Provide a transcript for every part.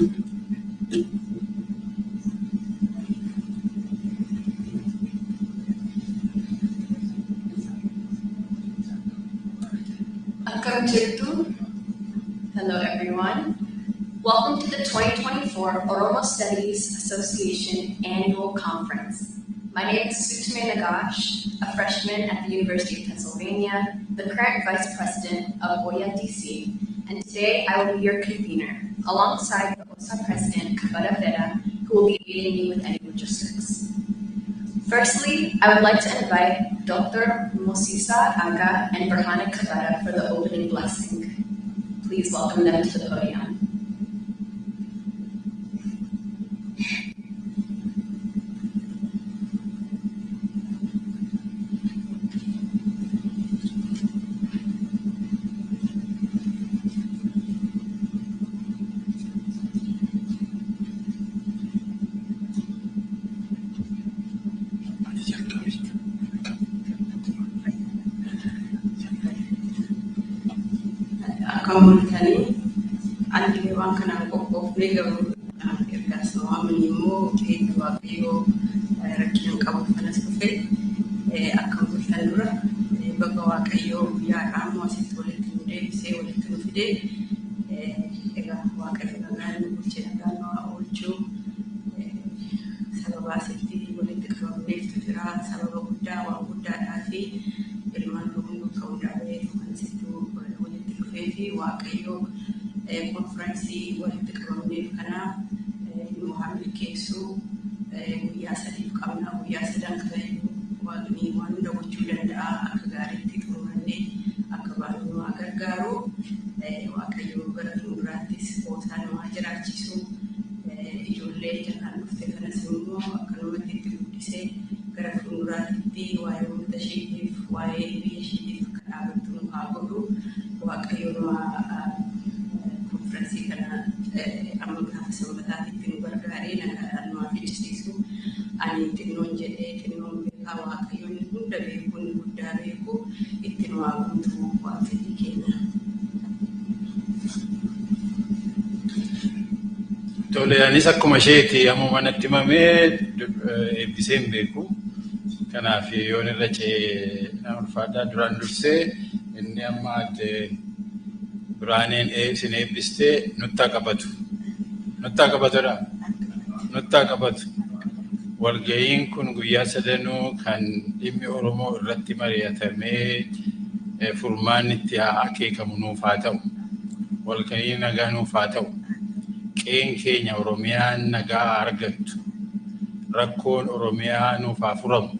Hello everyone. Welcome to the 2024 Oromo Studies Association Annual Conference. My name is Sutame Nagash, a freshman at the University of Pennsylvania, the current Vice President of OYA DC, and today I will be your convener, alongside the OSA President Kabada Fera, who will be aiding me with any logistics. Firstly, I would like to invite Dr. Mosisa Aga and Berhane Kabada for the opening blessing. Please welcome them to the podium. Kamuritani, andi waan kana qophoofnee garuu ergaas waamanii immoo hedduu waaqayyoo rakkina qabu kanas dhufe akka mul'atan dura bakka waaqayyoo guyyaadhaan asitti walitti nu deebisee walitti nu fidee egaa waaqayyo nagaan nu bulchee nagaan nu oolchuu sababa asitti walitti qabamneef jira sababa guddaa waan guddaadhaa fi ilmaan hunduu ta'uu dhaabee kan sittuu في واقعيو كونفرنسي والتكروني كنا نعمل كيسو ويا سديف كنا ويا سدان كنا وغني واندا وجودا دا أكغاري تكروني أكبارو أكغارو واقعيو غرفون راتيس وثان ماجرا جيسو يجولي جنان مفتكنا سمو أكنو متتلوديسي غرفون راتي وايو متشيف واي بيشيف كنابتون هاغدو waaqayyoon konfiraansii kana amma gaafa sababataatti ittiin gargaaree nagaadhaan nu hojjechiisu ani xinnoon jedhee xinnoon beekaa waaqayyoon hunda beekuun guddaa beeku ittiin waa guutuu waan fedhii kenna. Tole anis akkuma isheeti ammuma natti himamee eebbiseen beeku. Kanaaf yoon irra ce'ee nama ulfaataa duraan dursee inni amma Biraaneen isin eebbistee nuttaa qabatu. Nuttaa qabatudha. Nuttaa qabatu. Walga'iin kun guyyaa sadanuu kan dhimmi Oromoo irratti mari'atamee furmaanni itti akeekamu nuuf haa ta'u. Walga'ii nagaa nuuf haa ta'u. Qeen keenya Oromiyaan nagaa argattu. Rakkoon Oromiyaa nuuf haa furamu.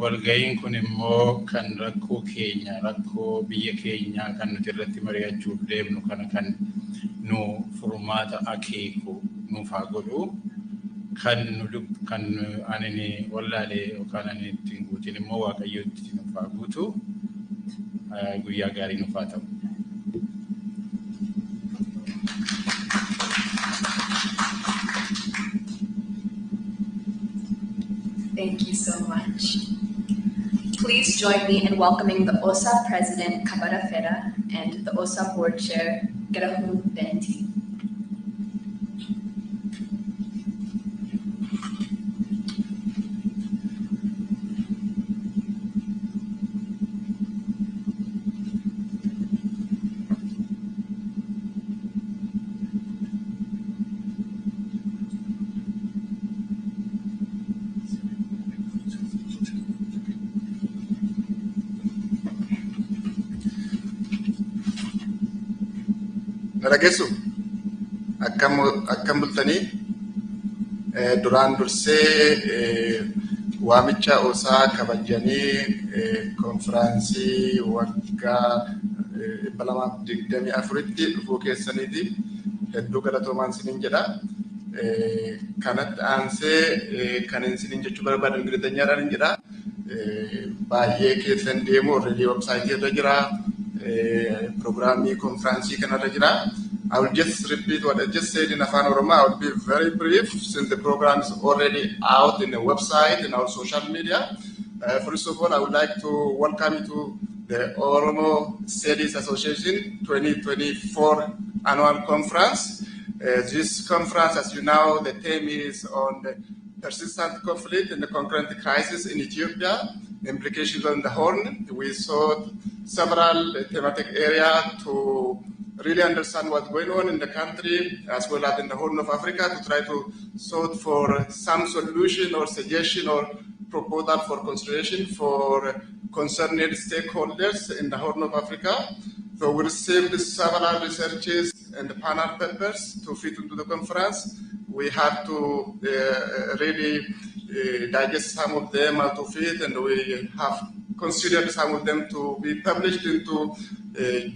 Walga'iin kun immoo kan rakkoo keenya, rakkoo biyya keenyaa kan nuti irratti mari'achuuf deemnu kana kan nu furmaata akeeku nuuf haa godhu. Kan ani wallaalee yookaan ani ittiin guutin immoo waaqayyootti nuuf haa guutu. Guyyaa gaarii nuuf haa ta'u. Thank you so much. Please join me in welcoming the OSA President Kabada Fera and the OSA Board Chair Gerahun Benti. Naragesu akkam bultanii duraan dursee waamicha OSA kabajanii konfiraansii waggaa 2024tti dhufuu keessaniiti hedduu galatoomaan isiniin jedha. Kanatti aansee kan isiniin jechuu barbaadan Ingilizeenyaadhaan jedha. Baay'ee keessan deemu already website irra jira. Programming conference I will just repeat what I just said in Afan Oromo. I will be very brief since the program is already out in the website and our social media. First of all, I would like to welcome you to the Oromo Studies Association 2024 Annual Conference. This conference, as you know, the theme is on the persistent conflict and the concurrent crisis in Ethiopia, implications on the Horn. We saw several thematic areas to really understand what's going on in the country as well as in the Horn of Africa, to try to sort for some solution or suggestion or proposal for consideration for concerned stakeholders in the Horn of Africa. So we received several researches and panel papers to fit into the conference. We had to really digest some of them to fit, and we have considered some of them to be published into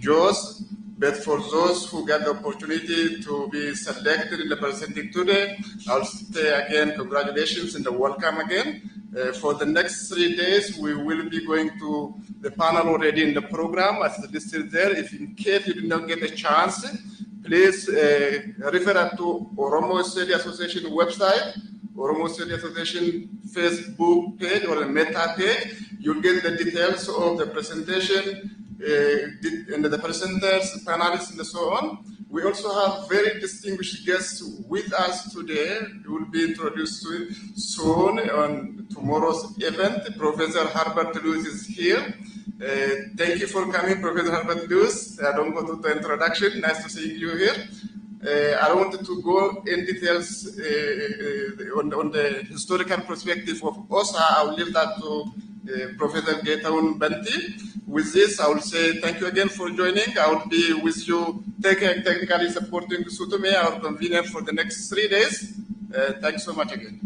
JAWS. But for those who get the opportunity to be selected in the presenting today, I'll say again, congratulations and welcome again. For the next 3 days, we will be going to the panel already in the program as listed there. If in case you did not get a chance, please refer to Oromo Study Association website, Oromo Study Association Facebook page or the Meta page. You'll get the details of the presentation and the presenters, panelists, and so on. We also have very distinguished guests with us today. Who will be introduced soon on tomorrow's event. Professor Herbert Lewis is here. Thank you for coming, Professor Herbert Lewis. I don't go to the introduction. Nice to see you here. I don't want to go in details on the historical perspective of OSA. I will leave that to Professor Getaun Banti. With this, I will say thank you again for joining. I will be with you, technically supporting Sutume, our convener, for the next 3 days. Thanks so much again.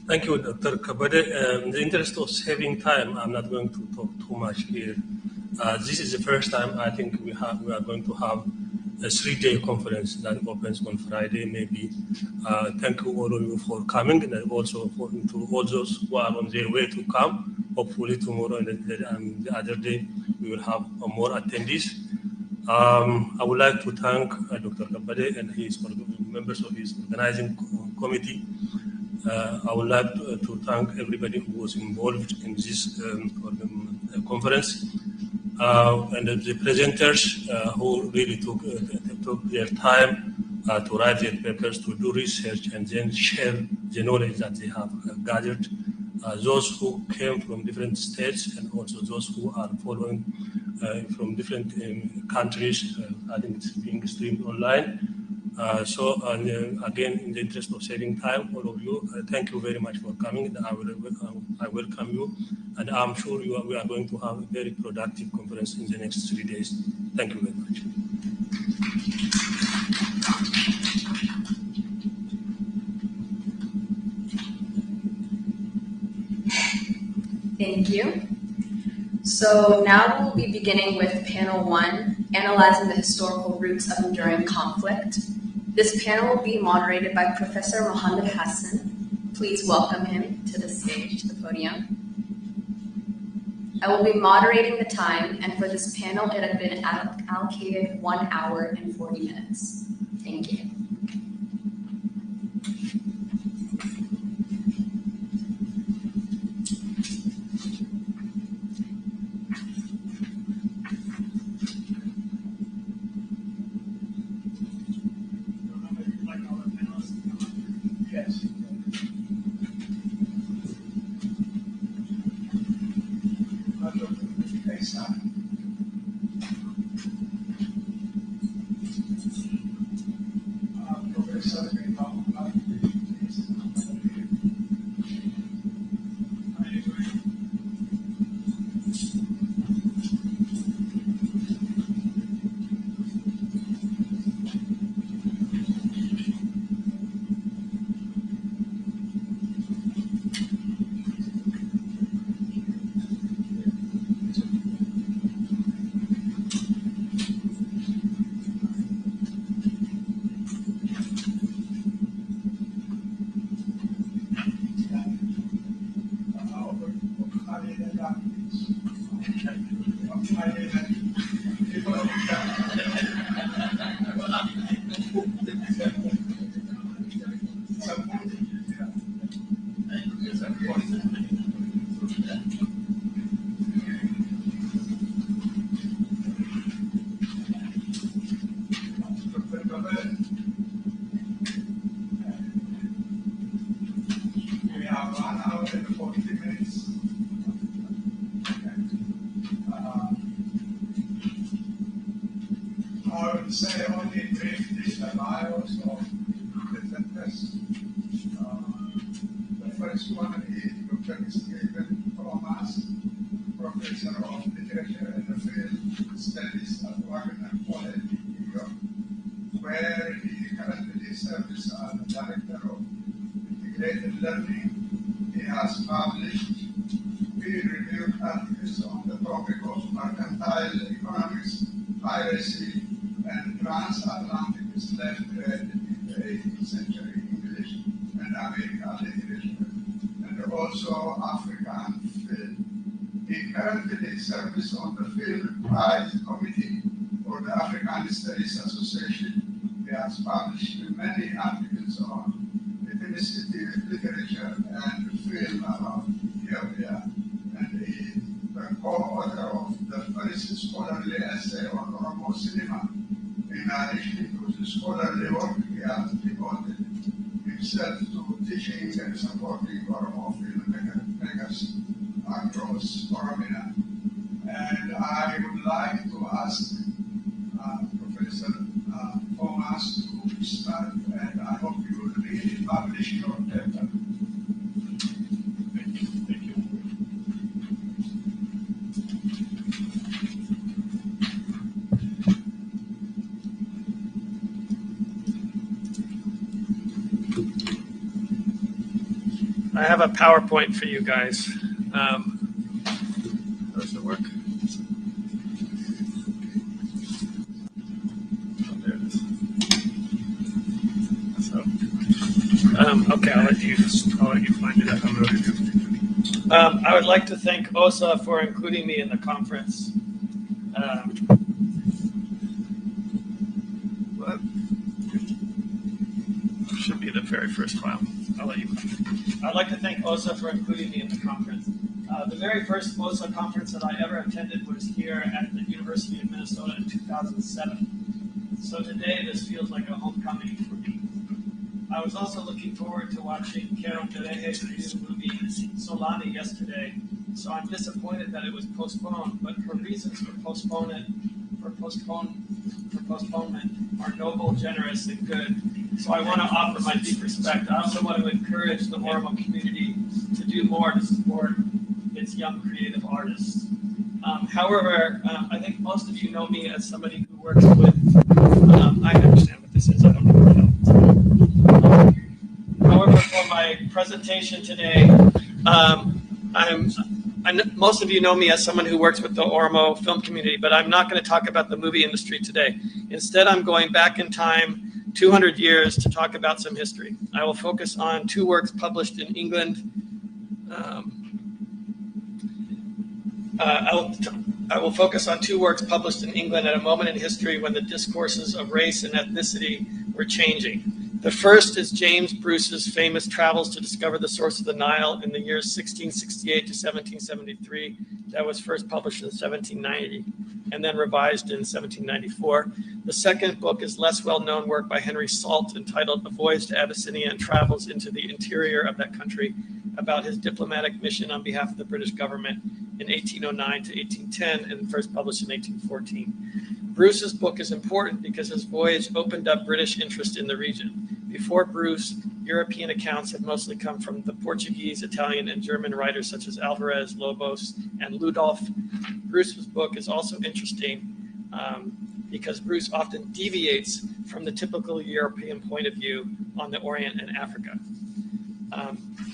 Thank you, Dr. Kabade. In the interest of saving time, I'm not going to talk too much here. This is the first time I think we are going to have a 3-day conference that opens on Friday, maybe. Thank you all of you for coming, and also to all those who are on their way to come. Hopefully tomorrow and the other day we will have more attendees. I would like to thank Dr. Kabade and his members of his organizing committee. I would like to thank everybody who was involved in this conference. And the presenters who really took their time to write their papers, to do research, and then share the knowledge that they have gathered. Those who came from different states and also those who are following from different countries, I think it's being streamed online. Again, in the interest of saving time, all of you, thank you very much for coming. I welcome you, and I'm sure we are going to have a very productive conference in the next 3 days. Thank you very much. Thank you. So now we'll be beginning with panel 1, analyzing the historical roots of enduring conflict. This panel will be moderated by Professor Mohammed Hassan. Please welcome him to the stage, to the podium. I will be moderating the time, and for this panel, it has been allocated 1 hour and 40 minutes. Thank you. say only briefly the bios of the presenters. The first one is Dr. Stephen Thomas, Professor of Literature and Field Studies at Wagner College in New York, where he currently serves as the Director of Integrated Learning. He has published peer-reviewed articles on the topic of mercantile economics, piracy, and transatlantic slave trade in the 18th century English and American literature, and also African film. He currently serves on the Film Prize Committee for the African Studies Association. He has published many articles on ethnicity, literature, and film about Ethiopia, and he is the co-author of the first scholarly essay on Oromo cinema. In addition to the scholarly work, he has devoted himself to teaching and supporting Oromo filmmakers across Oromia. And I would like to ask Professor Thomas to start, and I hope you will really publish your paper. Thank you. I have a PowerPoint for you guys. Does it work? Oh, there it is. So, okay, I'll let you find it. I would like to thank OSA for including me in the conference. What? Should be the very first file. I'll let you find it. I'd like to thank OSA for including me in the conference. The very first OSA conference that I ever attended was here at the University of Minnesota in 2007. So today this feels like a homecoming for me. I was also looking forward to watching Karen Dereje's new movie Solani yesterday, so I'm disappointed that it was postponed, but her reasons for postponement are noble, generous, and good. So I want to offer my deep respect. I also want to encourage the Oromo community to do more to support its young creative artists. However, I think most of you know me as somebody who works with, I understand what this is, I don't know what else. However, for my presentation today, most of you know me as someone who works with the Oromo film community, but I'm not going to talk about the movie industry today. Instead, I'm going back in time 200 years to talk about some history. I will focus on two works published in England. I will focus on two works published in England at a moment in history when the discourses of race and ethnicity were changing. The first is James Bruce's famous travels to discover the source of the Nile in the years 1668 to 1773. That was first published in 1790 and then revised in 1794. The second book is less well-known work by Henry Salt entitled A Voyage to Abyssinia and Travels into the Interior of that Country, about his diplomatic mission on behalf of the British government in 1809 to 1810 and first published in 1814. Bruce's book is important because his voyage opened up British interest in the region. Before Bruce, European accounts had mostly come from the Portuguese, Italian, and German writers such as Alvarez, Lobos, and Ludolf. Bruce's book is also interesting because Bruce often deviates from the typical European point of view on the Orient and Africa.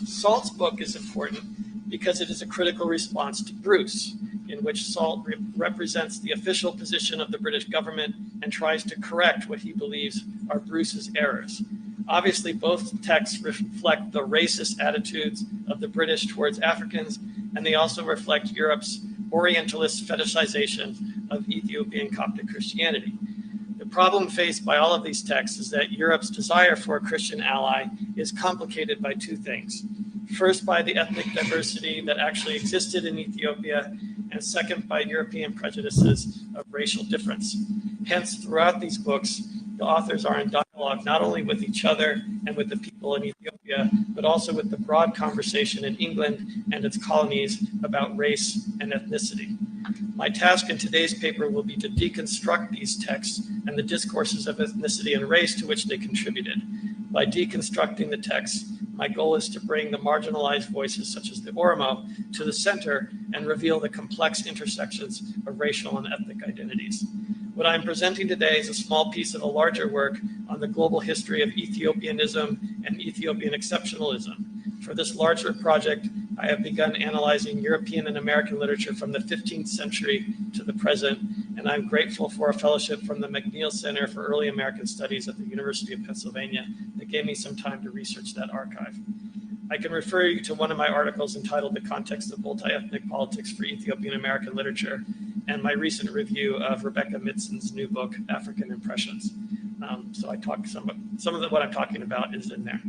Salt's book is important because it is a critical response to Bruce, in which Salt represents the official position of the British government and tries to correct what he believes are Bruce's errors. Obviously, both texts reflect the racist attitudes of the British towards Africans, and they also reflect Europe's Orientalist fetishization of Ethiopian Coptic Christianity. The problem faced by all of these texts is that Europe's desire for a Christian ally is complicated by two things. First, by the ethnic diversity that actually existed in Ethiopia, and second, by European prejudices of racial difference. Hence, throughout these books, the authors are in dialogue not only with each other and with the people in Ethiopia, but also with the broad conversation in England and its colonies about race and ethnicity. My task in today's paper will be to deconstruct these texts and the discourses of ethnicity and race to which they contributed. By deconstructing the texts, my goal is to bring the marginalized voices such as the Oromo to the center and reveal the complex intersections of racial and ethnic identities. What I'm presenting today is a small piece of a larger work on the global history of Ethiopianism and Ethiopian exceptionalism. For this larger project, I have begun analyzing European and American literature from the 15th century to the present, and I'm grateful for a fellowship from the McNeil Center for Early American Studies at the University of Pennsylvania that gave me some time to research that archive. I can refer you to one of my articles entitled The Context of Multi-Ethnic Politics for Ethiopian American Literature and my recent review of Rebecca Mitson's new book, African Impressions. So I talk some of what I'm talking about is in there.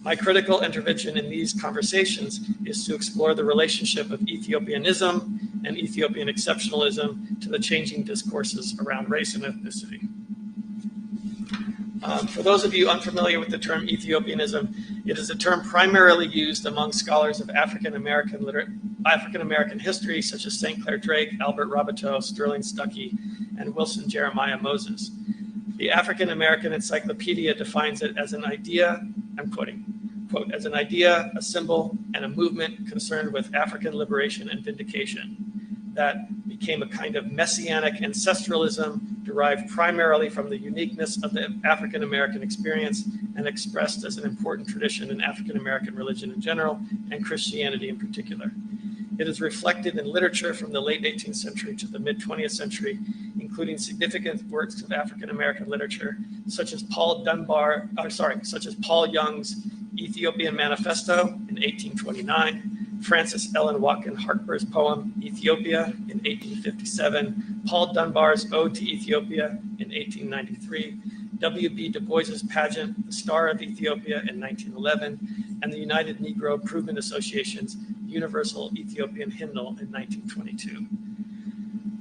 My critical intervention in these conversations is to explore the relationship of Ethiopianism and Ethiopian exceptionalism to the changing discourses around race and ethnicity. For those of you unfamiliar with the term Ethiopianism, it is a term primarily used among scholars of African American history, such as St. Clair Drake, Albert Rabateau, Sterling Stuckey, and Wilson Jeremiah Moses. The African American Encyclopedia defines it as an idea, I'm quoting, quote, as an idea, a symbol, and a movement concerned with African liberation and vindication that became a kind of messianic ancestralism derived primarily from the uniqueness of the African American experience and expressed as an important tradition in African American religion in general and Christianity in particular. It is reflected in literature from the late 18th century to the mid 20th century, including significant works of African American literature, such as Paul Young's Ethiopian Manifesto in 1829, Frances Ellen Watkin Harper's poem Ethiopia in 1857, Paul Dunbar's Ode to Ethiopia in 1893, W.B. Du Bois's pageant, The Star of Ethiopia in 1911, and the United Negro Improvement Association's Universal Ethiopian Hymnal in 1922.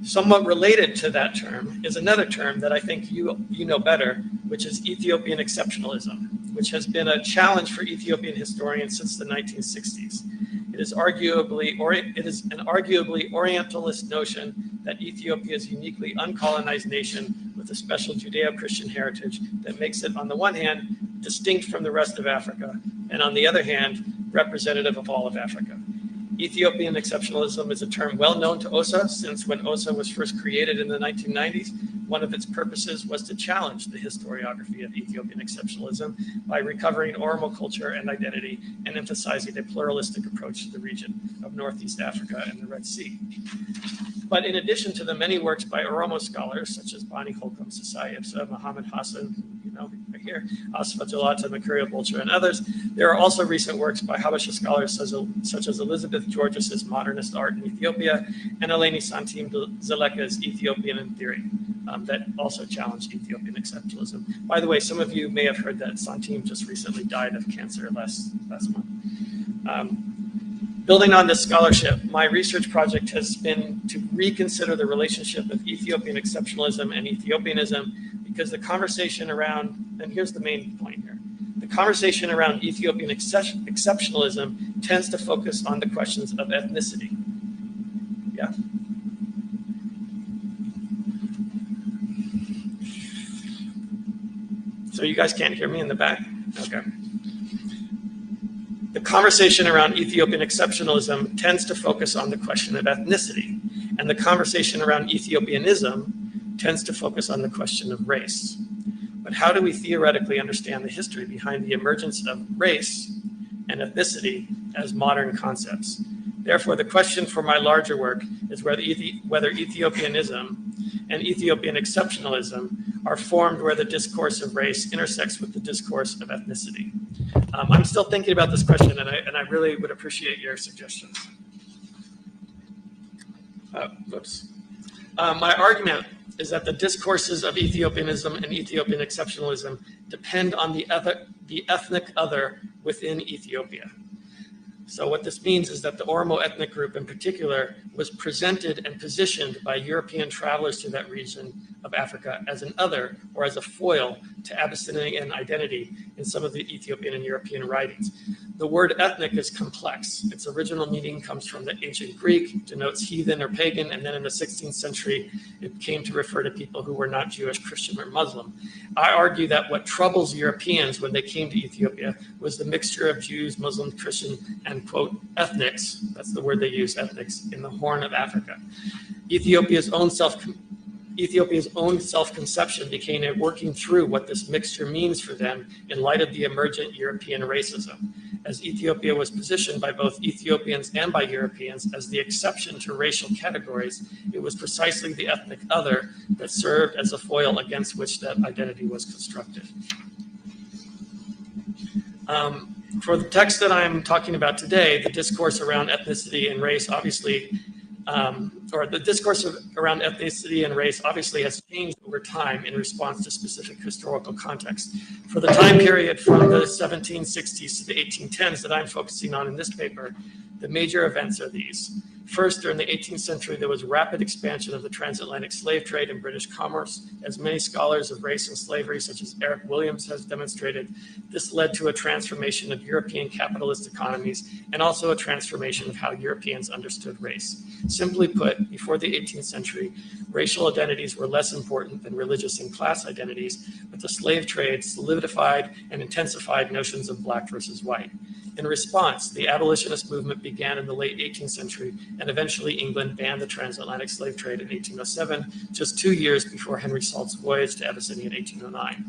Somewhat related to that term is another term that I think you know better, which is Ethiopian exceptionalism, which has been a challenge for Ethiopian historians since the 1960s. It is an arguably Orientalist notion that Ethiopia is a uniquely uncolonized nation with a special Judeo-Christian heritage that makes it, on the one hand, distinct from the rest of Africa, and on the other hand, representative of all of Africa. Ethiopian exceptionalism is a term well known to OSA, since when OSA was first created in the 1990s, one of its purposes was to challenge the historiography of Ethiopian exceptionalism by recovering Oromo culture and identity and emphasizing a pluralistic approach to the region of Northeast Africa and the Red Sea. But in addition to the many works by Oromo scholars, such as Bani Holcomb, Sasai Ipsa, Muhammad Hassan, right here, Asfa Jalata, Mercurio Bolcher, and others, there are also recent works by Habesha scholars such as Elizabeth Georges's Modernist Art in Ethiopia and Eleni Santim Zeleka's Ethiopian in Theory that also challenged Ethiopian exceptionalism. By the way, some of you may have heard that Santim just recently died of cancer last month. Building on this scholarship, my research project has been to reconsider the relationship of Ethiopian exceptionalism and Ethiopianism, because the conversation around, and here's the main point here, the conversation around Ethiopian exceptionalism tends to focus on the questions of ethnicity. Yeah. So you guys can't hear me in the back? Okay. The conversation around Ethiopian exceptionalism tends to focus on the question of ethnicity, and the conversation around Ethiopianism tends to focus on the question of race. But how do we theoretically understand the history behind the emergence of race and ethnicity as modern concepts? Therefore, the question for my larger work is whether Ethiopianism and Ethiopian exceptionalism are formed where the discourse of race intersects with the discourse of ethnicity. I'm still thinking about this question, and I really would appreciate your suggestions. My argument is that the discourses of Ethiopianism and Ethiopian exceptionalism depend on the ethnic other within Ethiopia. So what this means is that the Oromo ethnic group in particular was presented and positioned by European travelers to that region of Africa as an other or as a foil to Abyssinian identity in some of the Ethiopian and European writings. The word ethnic is complex. Its original meaning comes from the ancient Greek, denotes heathen or pagan, and then in the 16th century, it came to refer to people who were not Jewish, Christian, or Muslim. I argue that what troubles Europeans when they came to Ethiopia was the mixture of Jews, Muslims, Christian, and, quote, ethnics, that's the word they use, ethnics, in the Horn of Africa. Ethiopia's own self-conception became a working through what this mixture means for them in light of the emergent European racism. As Ethiopia was positioned by both Ethiopians and by Europeans as the exception to racial categories, it was precisely the ethnic other that served as a foil against which that identity was constructed. For the text that I'm talking about today, the discourse around ethnicity and race obviously has changed over time in response to specific historical context. For the time period from the 1760s to the 1810s that I'm focusing on in this paper, the major events are these. First, during the 18th century, there was rapid expansion of the transatlantic slave trade and British commerce. As many scholars of race and slavery, such as Eric Williams, has demonstrated, this led to a transformation of European capitalist economies and also a transformation of how Europeans understood race. Simply put, before the 18th century, racial identities were less important than religious and class identities, but the slave trade solidified and intensified notions of black versus white. In response, the abolitionist movement began in the late 18th century, and eventually England banned the transatlantic slave trade in 1807, just 2 years before Henry Salt's voyage to Abyssinia in 1809.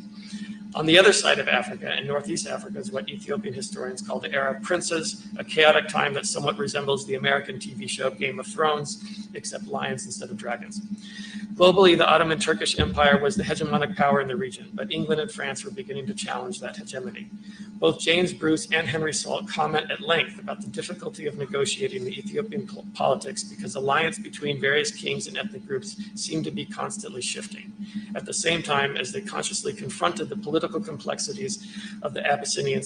On the other side of Africa, in Northeast Africa, is what Ethiopian historians call the era of princes, a chaotic time that somewhat resembles the American TV show Game of Thrones, except lions instead of dragons. Globally, the Ottoman Turkish Empire was the hegemonic power in the region, but England and France were beginning to challenge that hegemony. Both James Bruce and Henry Salt comment at length about the difficulty of negotiating the Ethiopian politics because alliance between various kings and ethnic groups seemed to be constantly shifting. At the same time, as they consciously confronted the political complexities of the Abyssinian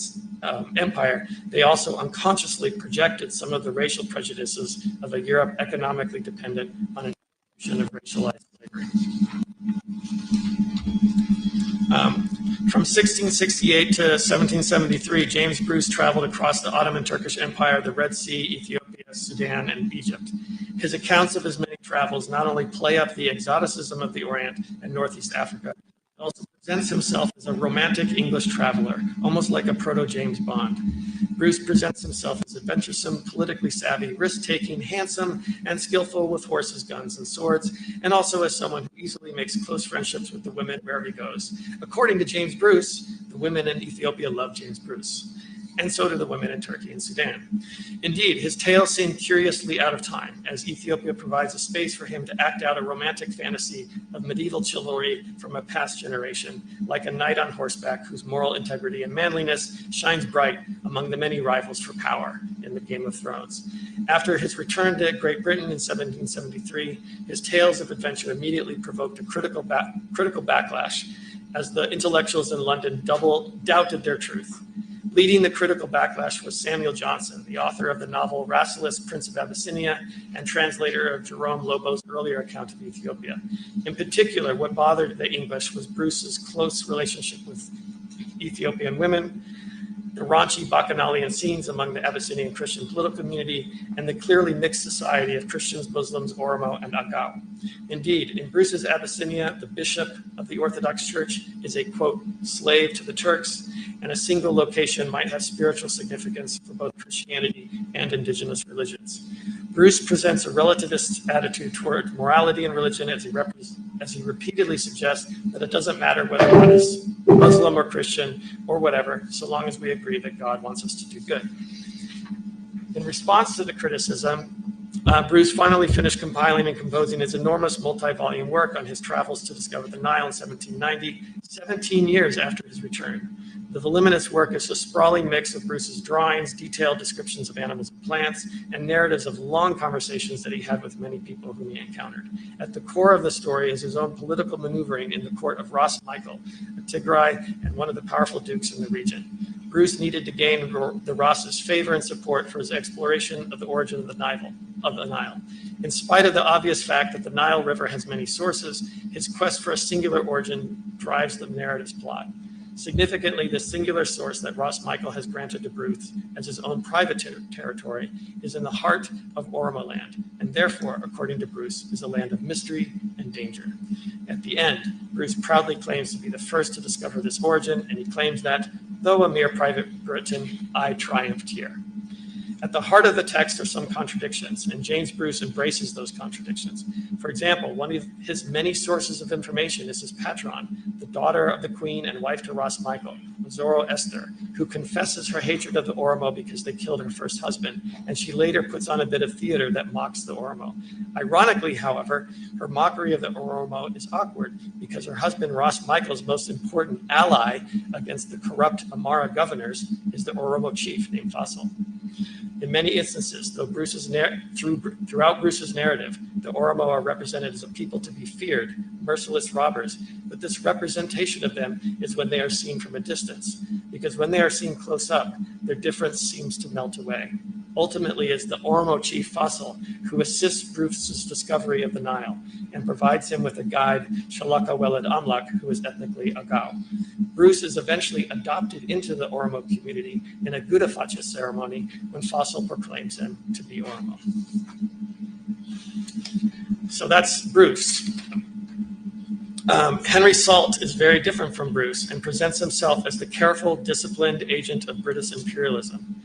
empire, they also unconsciously projected some of the racial prejudices of a Europe economically dependent on an institution of racialized slavery. From 1668 to 1773, James Bruce traveled across the Ottoman Turkish Empire, the Red Sea, Ethiopia, Sudan, and Egypt. His accounts of his many travels not only play up the exoticism of the Orient and Northeast Africa, but also presents himself as a romantic English traveler, almost like a proto-James Bond. Bruce presents himself as adventuresome, politically savvy, risk-taking, handsome, and skillful with horses, guns, and swords, and also as someone who easily makes close friendships with the women wherever he goes. According to James Bruce, the women in Ethiopia love James Bruce, and so do the women in Turkey and Sudan. Indeed, his tales seem curiously out of time, as Ethiopia provides a space for him to act out a romantic fantasy of medieval chivalry from a past generation, like a knight on horseback whose moral integrity and manliness shines bright among the many rivals for power in the Game of Thrones. After his return to Great Britain in 1773, his tales of adventure immediately provoked a critical backlash, as the intellectuals in London doubted their truth. Leading the critical backlash was Samuel Johnson, the author of the novel Rasselas, Prince of Abyssinia, and translator of Jerome Lobo's earlier account of Ethiopia. In particular, what bothered the English was Bruce's close relationship with Ethiopian women, the raunchy bacchanalian scenes among the Abyssinian Christian political community, and the clearly mixed society of Christians, Muslims, Oromo, and Agao. Indeed, in Bruce's Abyssinia, the bishop of the Orthodox Church is a, quote, slave to the Turks, and a single location might have spiritual significance for both Christianity and indigenous religions. Bruce presents a relativist attitude toward morality and religion as he repeatedly suggests that it doesn't matter whether one is Muslim or Christian or whatever, so long as we agree that God wants us to do good. In response to the criticism, Bruce finally finished compiling and composing his enormous multi-volume work on his travels to discover the Nile in 1790, 17 years after his return. The voluminous work is a sprawling mix of Bruce's drawings, detailed descriptions of animals and plants, and narratives of long conversations that he had with many people whom he encountered. At the core of the story is his own political maneuvering in the court of Ras Michael, a Tigray and one of the powerful dukes in the region. Bruce needed to gain the Ras's favor and support for his exploration of the origin of the of the Nile. In spite of the obvious fact that the Nile River has many sources, his quest for a singular origin drives the narrative's plot. Significantly, the singular source that Ross Michael has granted to Bruce as his own private territory is in the heart of Oromo land, and therefore, according to Bruce, is a land of mystery and danger. At the end, Bruce proudly claims to be the first to discover this origin, and he claims that, though a mere private Briton, I triumphed here. At the heart of the text are some contradictions, and James Bruce embraces those contradictions. For example, one of his many sources of information is his patron, the daughter of the queen and wife to Ross Michael, Zoro Esther, who confesses her hatred of the Oromo because they killed her first husband, and she later puts on a bit of theater that mocks the Oromo. Ironically, however, her mockery of the Oromo is awkward because her husband, Ross Michael's most important ally against the corrupt Amara governors is the Oromo chief named Faisal. In many instances, throughout Bruce's narrative, the Oromo are represented as a people to be feared, merciless robbers, but this representation of them is when they are seen from a distance, because when they are seen close up, their difference seems to melt away. Ultimately, it's the Oromo chief Faisal who assists Bruce's discovery of the Nile and provides him with a guide, Shalaka Weled Amlak, who is ethnically Agao. Bruce is eventually adopted into the Oromo community in a Gudafacha ceremony when Faisal proclaims him to be Oromo. So that's Bruce. Henry Salt is very different from Bruce and presents himself as the careful, disciplined agent of British imperialism.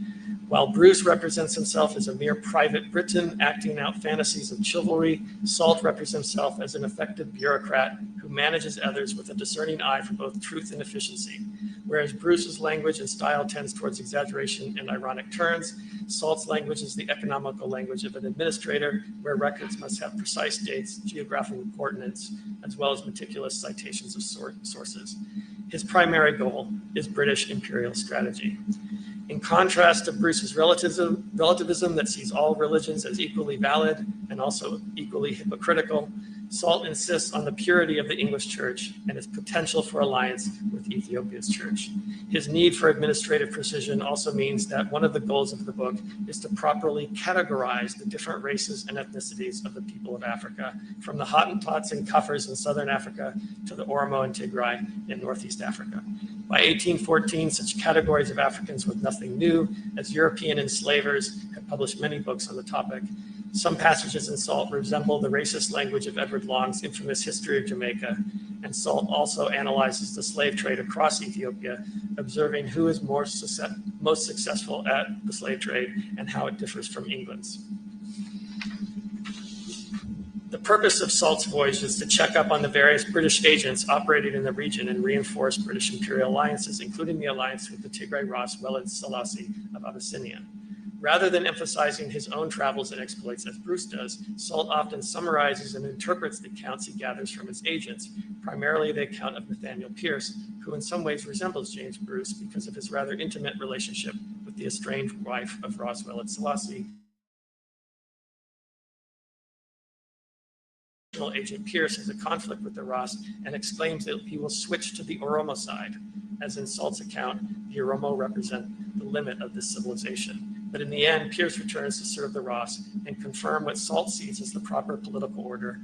While Bruce represents himself as a mere private Briton acting out fantasies of chivalry, Salt represents himself as an effective bureaucrat who manages others with a discerning eye for both truth and efficiency. Whereas Bruce's language and style tends towards exaggeration and ironic turns, Salt's language is the economical language of an administrator, where records must have precise dates, geographical coordinates, as well as meticulous citations of sources. His primary goal is British imperial strategy. In contrast to Bruce's relativism that sees all religions as equally valid and also equally hypocritical, Salt insists on the purity of the English church and its potential for alliance with Ethiopia's church. His need for administrative precision also means that one of the goals of the book is to properly categorize the different races and ethnicities of the people of Africa, from the Hottentots and Kafirs in southern Africa to the Oromo and Tigray in northeast Africa. By 1814, such categories of Africans were nothing new, as European enslavers had published many books on the topic. Some passages in Salt resemble the racist language of Edward Long's infamous History of Jamaica, and Salt also analyzes the slave trade across Ethiopia, observing who is most successful at the slave trade and how it differs from England's. The purpose of Salt's voyage is to check up on the various British agents operating in the region and reinforce British imperial alliances, including the alliance with the Tigray Ras Weled Selassie of Abyssinia. Rather than emphasizing his own travels and exploits as Bruce does, Salt often summarizes and interprets the accounts he gathers from his agents, primarily the account of Nathaniel Pierce, who in some ways resembles James Bruce because of his rather intimate relationship with the estranged wife of Ras Weled Selassie. Agent Pierce has a conflict with the Ras and exclaims that he will switch to the Oromo side. As in Salt's account, the Oromo represent the limit of this civilization. But in the end, Pierce returns to serve the Ras and confirm what Salt sees as the proper political order.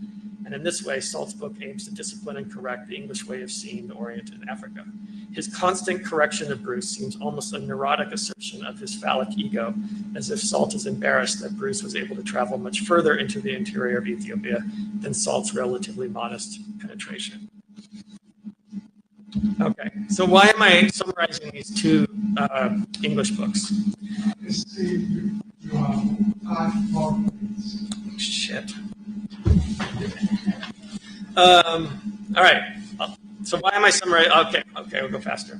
And in this way, Salt's book aims to discipline and correct the English way of seeing the Orient and Africa. His constant correction of Bruce seems almost a neurotic assertion of his phallic ego, as if Salt is embarrassed that Bruce was able to travel much further into the interior of Ethiopia than Salt's relatively modest penetration. Okay, so why am I summarizing these two English books? Shit. All right. So why am I summarizing? Okay, we'll go faster.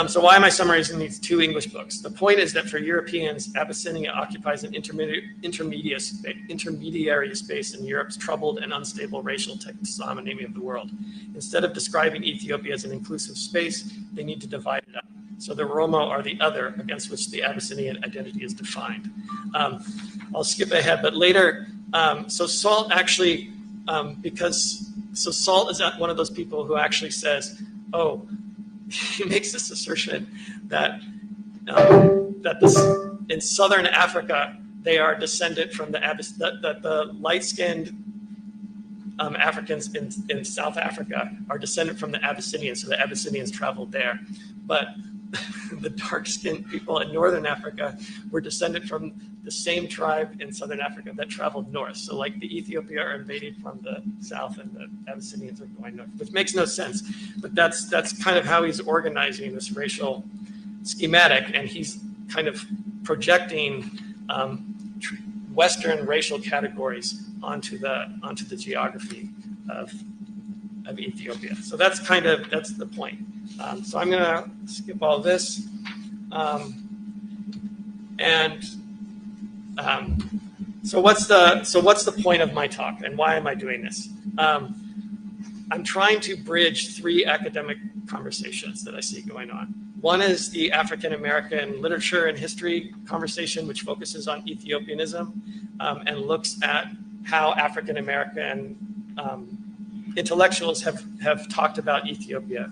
So why am I summarizing these two English books? The point is that for Europeans, Abyssinia occupies an intermediary space in Europe's troubled and unstable racial taxonomy of the world. Instead of describing Ethiopia as an inclusive space, they need to divide it up. So the Oromo are the other against which the Abyssinian identity is defined. I'll skip ahead, but later, so Salt actually, Salt is one of those people who actually says, he makes this assertion that in southern Africa, they are descended from the light-skinned Africans in South Africa are descended from the Abyssinians, so the Abyssinians traveled there. But the dark-skinned people in Northern Africa were descended from the same tribe in Southern Africa that traveled north. So like the Ethiopia are invaded from the south and the Abyssinians are going north, which makes no sense. But that's kind of how he's organizing this racial schematic, and he's kind of projecting Western racial categories onto the geography of Ethiopia. So that's the point. So I'm gonna skip all this. So what's the point of my talk, and why am I doing this? I'm trying to bridge three academic conversations that I see going on. One is the African American literature and history conversation, which focuses on Ethiopianism and looks at how African American intellectuals have talked about Ethiopia.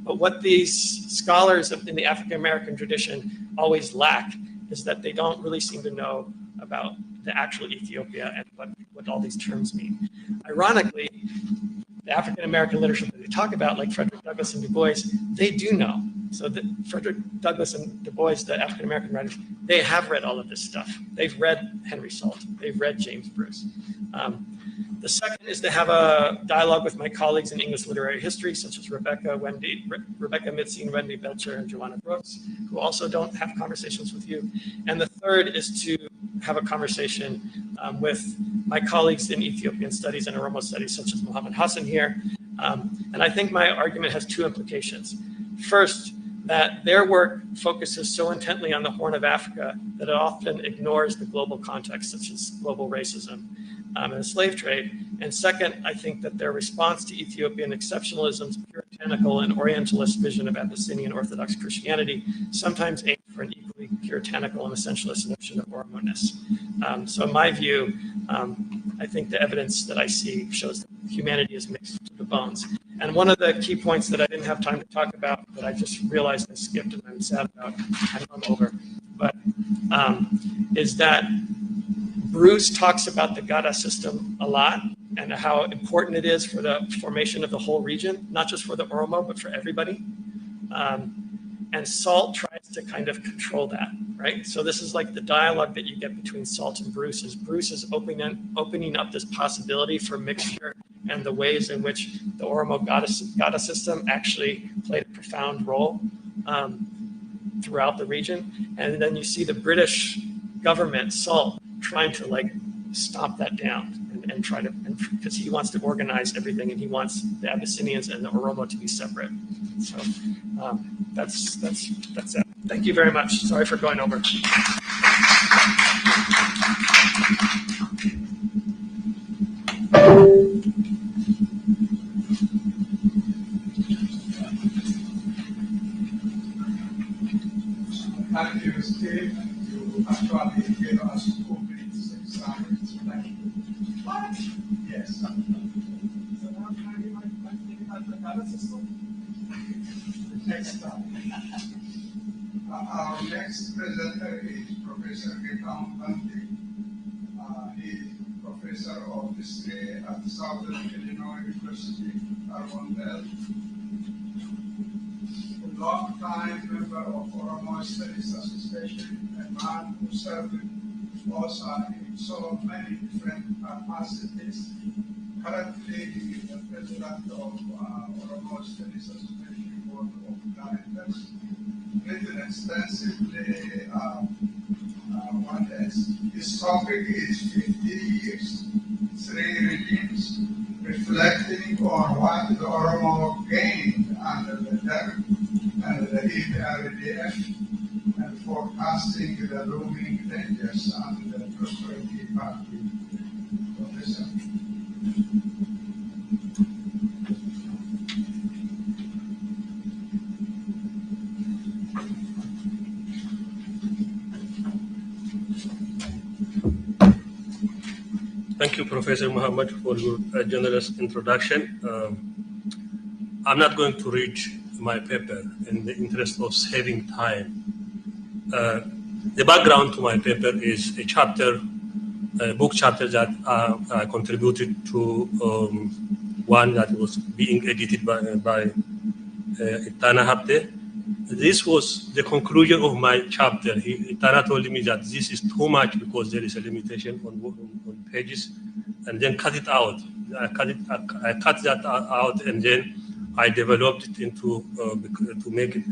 But what these scholars in the African American tradition always lack is that they don't really seem to know about the actual Ethiopia and what all these terms mean. Ironically, the African American literature that they talk about, like Frederick Douglass and Du Bois, they do know. So Frederick Douglass and Du Bois, the African American writers, they have read all of this stuff. They've read Henry Salt. They've read James Bruce. The second is to have a dialogue with my colleagues in English literary history, such as Rebecca Mitzine, Wendy Belcher, and Joanna Brooks, who also don't have conversations with you. And the third is to have a conversation with my colleagues in Ethiopian studies and Oromo studies, such as Mohammed Hassan here. And I think my argument has two implications. First, that their work focuses so intently on the Horn of Africa that it often ignores the global context, such as global racism and the slave trade. And second, I think that their response to Ethiopian exceptionalism's puritanical and Orientalist vision of Abyssinian Orthodox Christianity sometimes aims for an equally puritanical and essentialist notion of Oromo-ness. So in my view, I think the evidence that I see shows that humanity is mixed to the bones. And one of the key points that I didn't have time to talk about, that I just realized I skipped and I'm sad about, I know I'm over, but is that Bruce talks about the Gada system a lot and how important it is for the formation of the whole region, not just for the Oromo, but for everybody. And Salt tries to kind of control that, right? So this is like the dialogue that you get between Salt and Bruce is opening up this possibility for mixture and the ways in which the Oromo Gada system actually played a profound role throughout the region. And then you see the British government, Salt, trying to like stomp that down and try to, because he wants to organize everything and he wants the Abyssinians and the Oromo to be separate. So that's it. Thank you very much. Sorry for going over. Thank you, Steve. You actually gave us complete science. Thank you. What? Yes. So now can you think about the Gada system? Next time. Our next presenter is Professor Gekam Bante. He is Professor of History at Southern Illinois University, Carbondale. A long-time member of Oromo Studies Association, a man who served in OSA in so many different capacities. Currently, he is the president of Oromo Studies Association Board of Directors. Written extensively on this. His topic is 50 years, 3 regimes, reflecting on what the Oromo gained under the Derg, under the EPRDF, and forecasting the looming dangers under the Prosperity Party. Professor. Thank you, Professor Muhammad, for your generous introduction. I'm not going to read my paper in the interest of saving time. The background to my paper is a chapter, a book chapter that I contributed to, one that was being edited by Itana Habte. This was the conclusion of my chapter. Itana told me that this is too much because there is a limitation on pages, and then cut it out. I cut that out, and then I developed it into to make it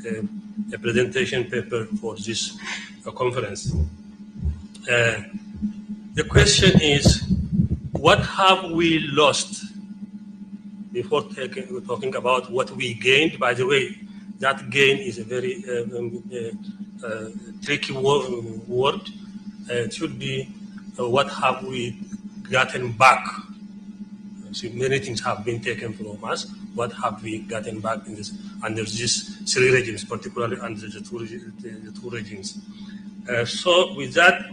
a presentation paper for this conference. The question is, what have we lost? Before talking about what we gained, by the way, that gain is a very tricky word. It should be what have we gotten back? See, many things have been taken from us. What have we gotten back in this under these three regimes, particularly under the two regimes? So with that,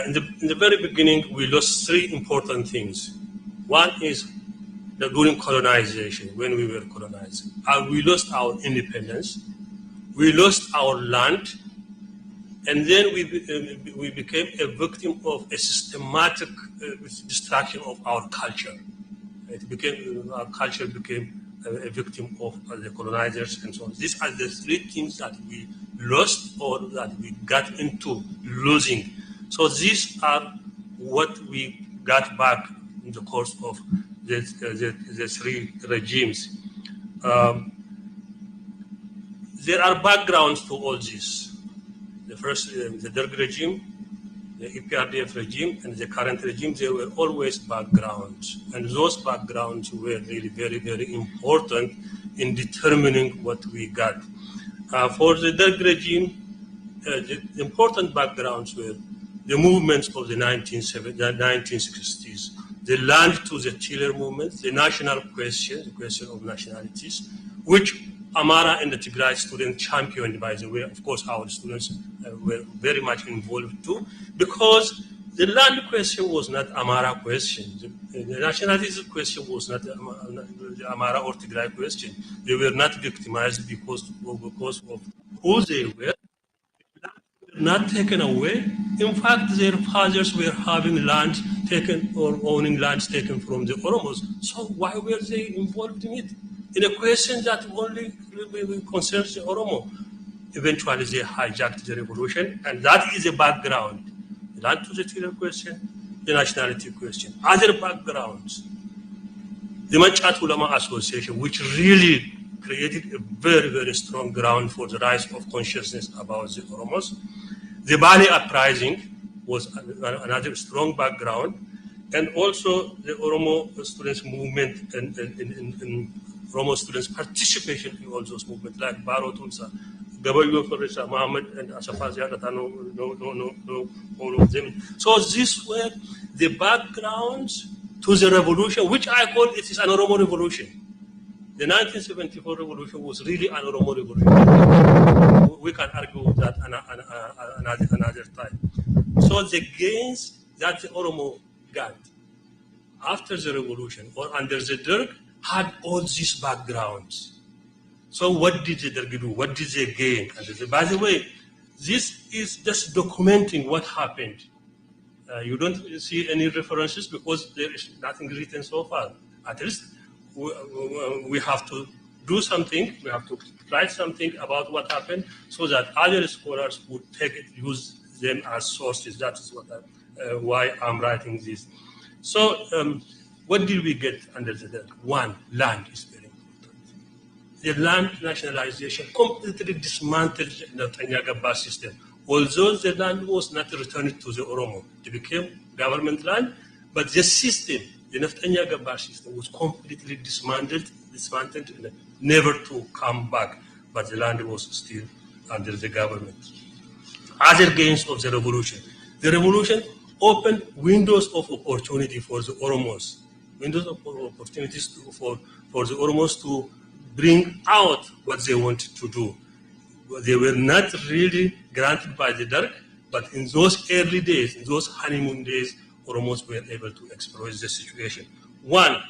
in the very beginning, we lost three important things. One is during colonization, when we were colonized, we lost our independence, we lost our land, and then we became a victim of a systematic destruction of our culture. Our culture became a victim of the colonizers and so on. These are the three things that we lost or that we got into losing. So these are what we got back in the course of the three regimes. There are backgrounds to all this. The first, the Derg regime, the EPRDF regime, and the current regime, there were always backgrounds. And those backgrounds were really very, very important in determining what we got. For the Derg regime, the important backgrounds were the movements of the 1960s, the land to the tiller movement, the national question, the question of nationalities, which Amara and the Tigray students championed, by the way. Of course, our students were very much involved too, because the land question was not Amara question. The nationalities question was not the Amara or Tigray question. They were not victimized because of who they were. Not taken away. In fact, their fathers were having land taken or owning lands taken from the Oromos. So why were they involved in it? In a question that only concerns the Oromo. Eventually, they hijacked the revolution, and that is a background. The land to the tiller question, the nationality question. Other backgrounds. The Manchat Ulama Association, which really created a very, very strong ground for the rise of consciousness about the Oromos. The Bali uprising was another strong background, and also the Oromo students movement and Oromo students' participation in all those movements, like Baro Tulsa, Gabayo Farisa, Mohammed, and Asafaz Yakatano, all of them. So these were the backgrounds to the revolution, which I call it is an Oromo revolution. The 1974 revolution was really an Oromo revolution. We can argue that another time. So the gains that the Oromo got after the revolution or under the Derg had all these backgrounds. So what did the Derg do? What did they gain? By the way, this is just documenting what happened. You don't see any references because there is nothing written so far. At least we have to do something, we have to write something about what happened so that other scholars would take it, use them as sources. That is why I'm writing this. So what did we get under the Derg? One, land is very important. The land nationalization completely dismantled the Tanya-Gabba system. Although the land was not returned to the Oromo, it became government land, but the system, the Naftanya-Gabba system, was completely dismantled and never to come back, but the land was still under the government. Other gains of the revolution. The revolution opened windows of opportunity for the Oromos, windows of opportunities for the Oromos to bring out what they wanted to do. They were not really granted by the Derg, but in those early days, in those honeymoon days, Oromos were able to exploit the situation. One,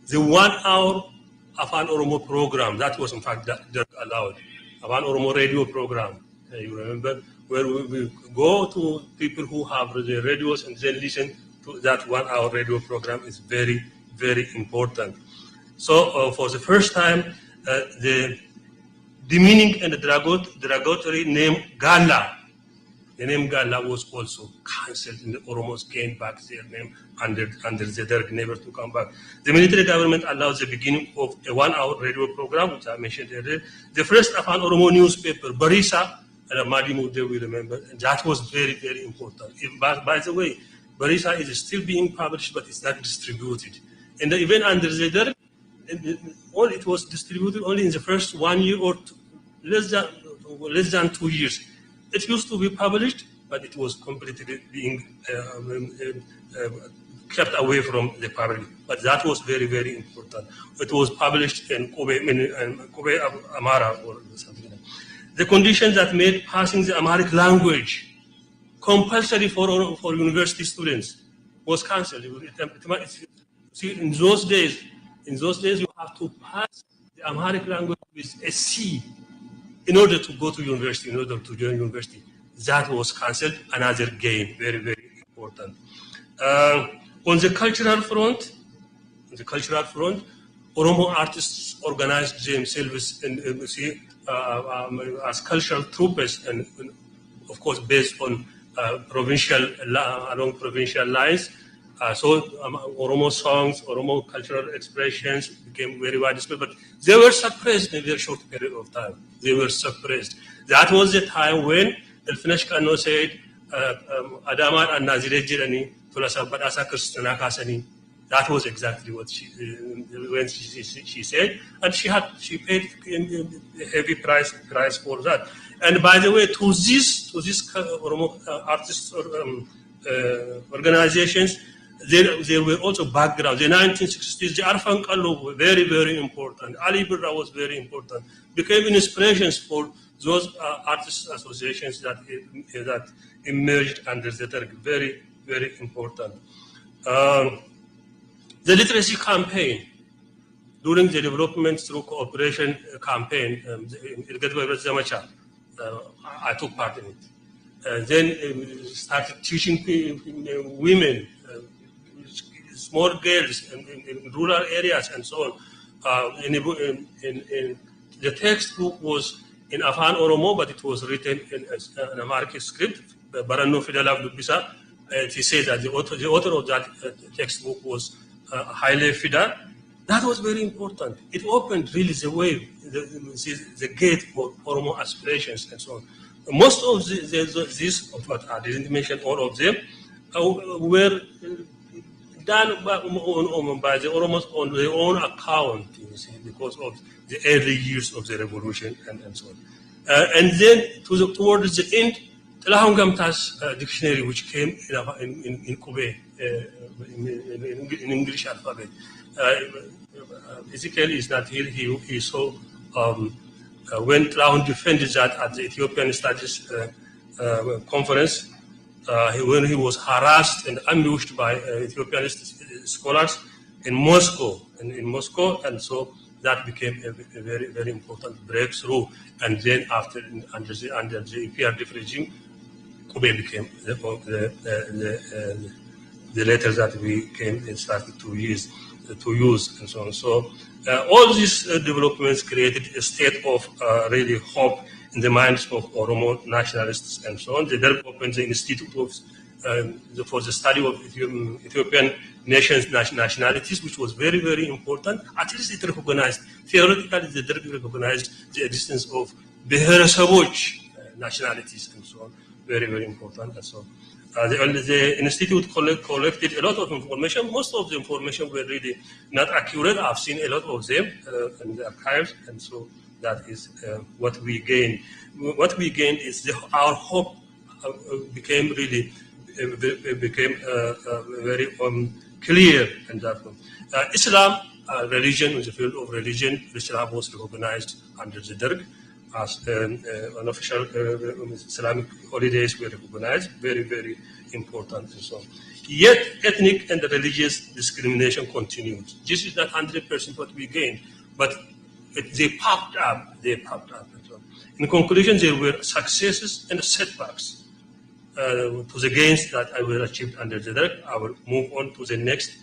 the 1 hour Afan Oromo program, that was in fact Derg allowed. Afan Oromo radio program, you remember, where we go to people who have the radios and then listen to that 1 hour radio program is very, very important. So for the first time, the demeaning and derogatory name Gala, the name Gala was also cancelled, and the Oromos gained back their name under the Derg, never to come back. The military government allowed the beginning of a 1 hour radio program, which I mentioned earlier. The first Afan Oromo newspaper, Barisa, and Madimude, we remember, and that was very, very important. By the way, Barisa is still being published, but it's not distributed. And even under the Derg, it was distributed only in the first 1 year or less than 2 years. It used to be published, but it was completely being kept away from the public. But that was very, very important. It was published in Kobe Amara or something like that. The conditions that made passing the Amharic language compulsory for university students was cancelled. See, in those days, you have to pass the Amharic language with a C in order to go to university, in order to join university. That was cancelled, another gain, very, very important. On the cultural front, Oromo artists organized themselves as cultural troupes, and of course based on along provincial lines. So Oromo songs, Oromo cultural expressions became very widespread, but they were suppressed in a very short period of time. They were suppressed. That was the time when Elfinesh Kano said, Adama and Nazire Jirani, Tulasabat Asa Kristana Kasani. That was exactly what she said, and she paid a heavy price for that. And by the way, to this Oromo artists organizations, there were also backgrounds. The 1960s, the Arfan Kallo were very, very important. Ali Birra was very important. Became inspirations for those artists associations that emerged under the Derg. Very, very important. The literacy campaign, during the development through cooperation campaign, I took part in it. Then started teaching women, small girls in rural areas and so on. The textbook was in Afan Oromo, but it was written in an Amharic script. Baranno Fidala Dubisa. He said that the author of that textbook was Haile Fida. That was very important. It opened really the way, the gate for Oromo aspirations and so on. Most of these, but I didn't mention all of them, were done by the Oromos on their own account, you see, because of the early years of the revolution and so on. And then towards the end, Telahongamta's dictionary, which came in Kobe, in English alphabet. Ezekiel is not here. He saw when Telahon defended that at the Ethiopian Studies conference, when he was harassed and ambushed by Ethiopian scholars in Moscow, and so that became a very, very important breakthrough. And then after under the EPRDF regime, Kobe became the letters that we came and started to use and so on. So all these developments created a state of really hope in the minds of Oromo nationalists and so on. The Derg opened the Institute for the Study of Ethiopian nations' nationalities, which was very, very important. At least it recognized, theoretically, the Derg recognized the existence of Beheresaboch nationalities and so on. Very, very important. And so the institute collected a lot of information. Most of the information were really not accurate. I've seen a lot of them in the archives, and so that is what we gained. What we gained is our hope became really very clear in that one. Islam, religion, in the field of religion, Islam was recognized under the Derg as unofficial Islamic holidays were recognized, very, very important and so on. Yet ethnic and religious discrimination continued. This is not 100% what we gained, but They popped up. In conclusion, there were successes and setbacks to the gains that I will achieve under the DERC. I will move on to the next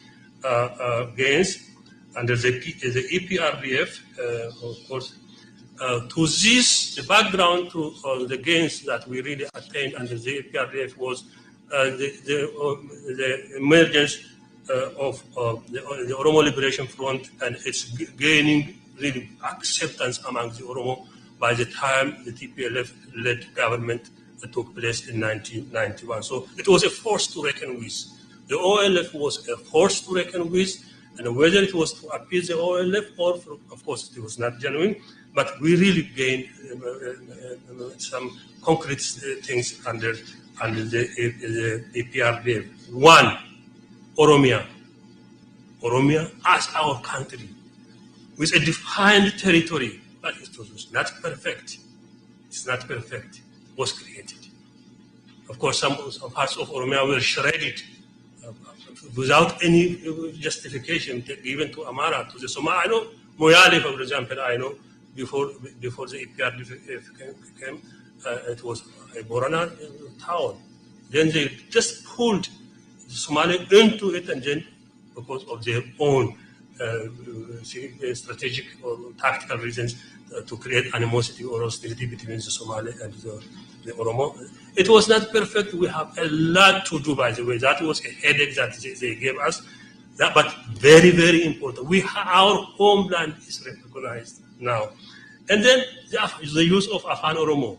gains under the EPRDF, of course. To this, the background to the gains that we really attained under the EPRDF was the emergence of the Oromo Liberation Front, and it's gaining really acceptance among the Oromo by the time the TPLF-led government took place in 1991. So it was a force to reckon with. The OLF was a force to reckon with, and whether it was to appease the OLF or, of course, it was not genuine, but we really gained some concrete things under the EPRDF. One, Oromia as our country, with a defined territory, but it was not perfect. It's not perfect. It was created. Of course, some parts of Oromia were shredded without any justification given to Amara, to the Somali. I know Moyale, for example, I know before the EPRDF came, it was a Borana town. Then they just pulled the Somali into it, and then because of their own strategic or tactical reasons to create animosity or hostility between the Somali and the Oromo. It was not perfect. We have a lot to do, by the way. That was a headache that they gave us, but very, very important. Our homeland is recognized now. And then the use of Afan Oromo.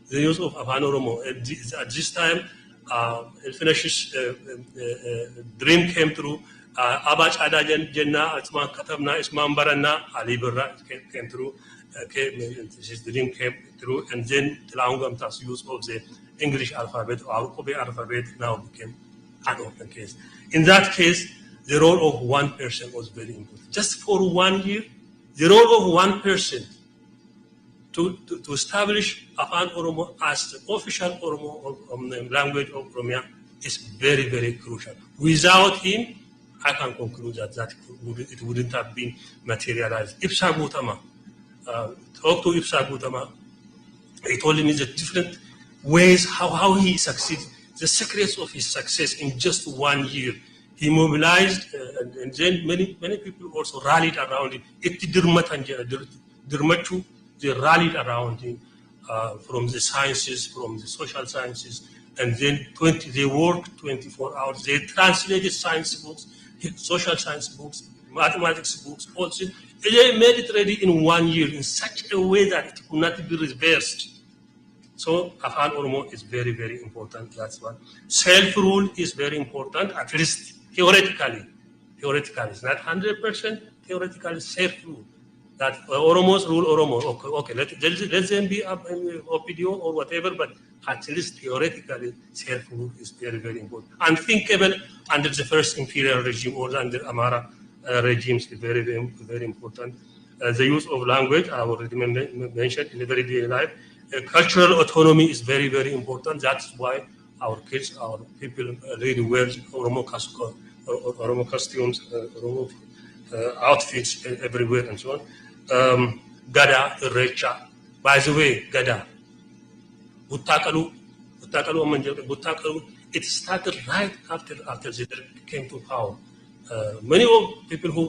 The use of Afan Oromo. At this time, Elfinash's dream came true. Abach Ada Jenna, Asman Katabna, Isman Barana, Ali Birra came through. His dream came through, and then Tlaungamta's use of the English alphabet or Kobe alphabet now became an open case. In that case, the role of one person was very important. Just for 1 year, the role of one person to establish Afan Oromo as the official Oromo language of Oromia is very, very crucial. Without him, I can conclude that it wouldn't have been materialized. Ibsa Gautama, talk to Ibsa Gautama. He told me the different ways how he succeeded, the secrets of his success in just 1 year. He mobilized, and then many people also rallied around him. They rallied around him from the sciences, from the social sciences, and then they worked 24 hours. They translated science books, social science books, mathematics books, also. They made it ready in 1 year in such a way that it could not be reversed. So Afan Oromo is very, very important. That's one. Self-rule is very important, at least theoretically. It's not 100%. Theoretically, self-rule. That Oromos rule Oromo. Okay. Let them be OPDO or whatever, but at least theoretically, self-rule is very, very important. Unthinkable under the first imperial regime or under Amara regimes is very, very, very important. The use of language, I already mentioned in everyday life. Cultural autonomy is very, very important. That's why our kids, our people really wear Oromo costumes, Oromo outfits everywhere and so on. Gada, Recha. By the way, Gada, Butakalu, it started right after the came to power. Many people who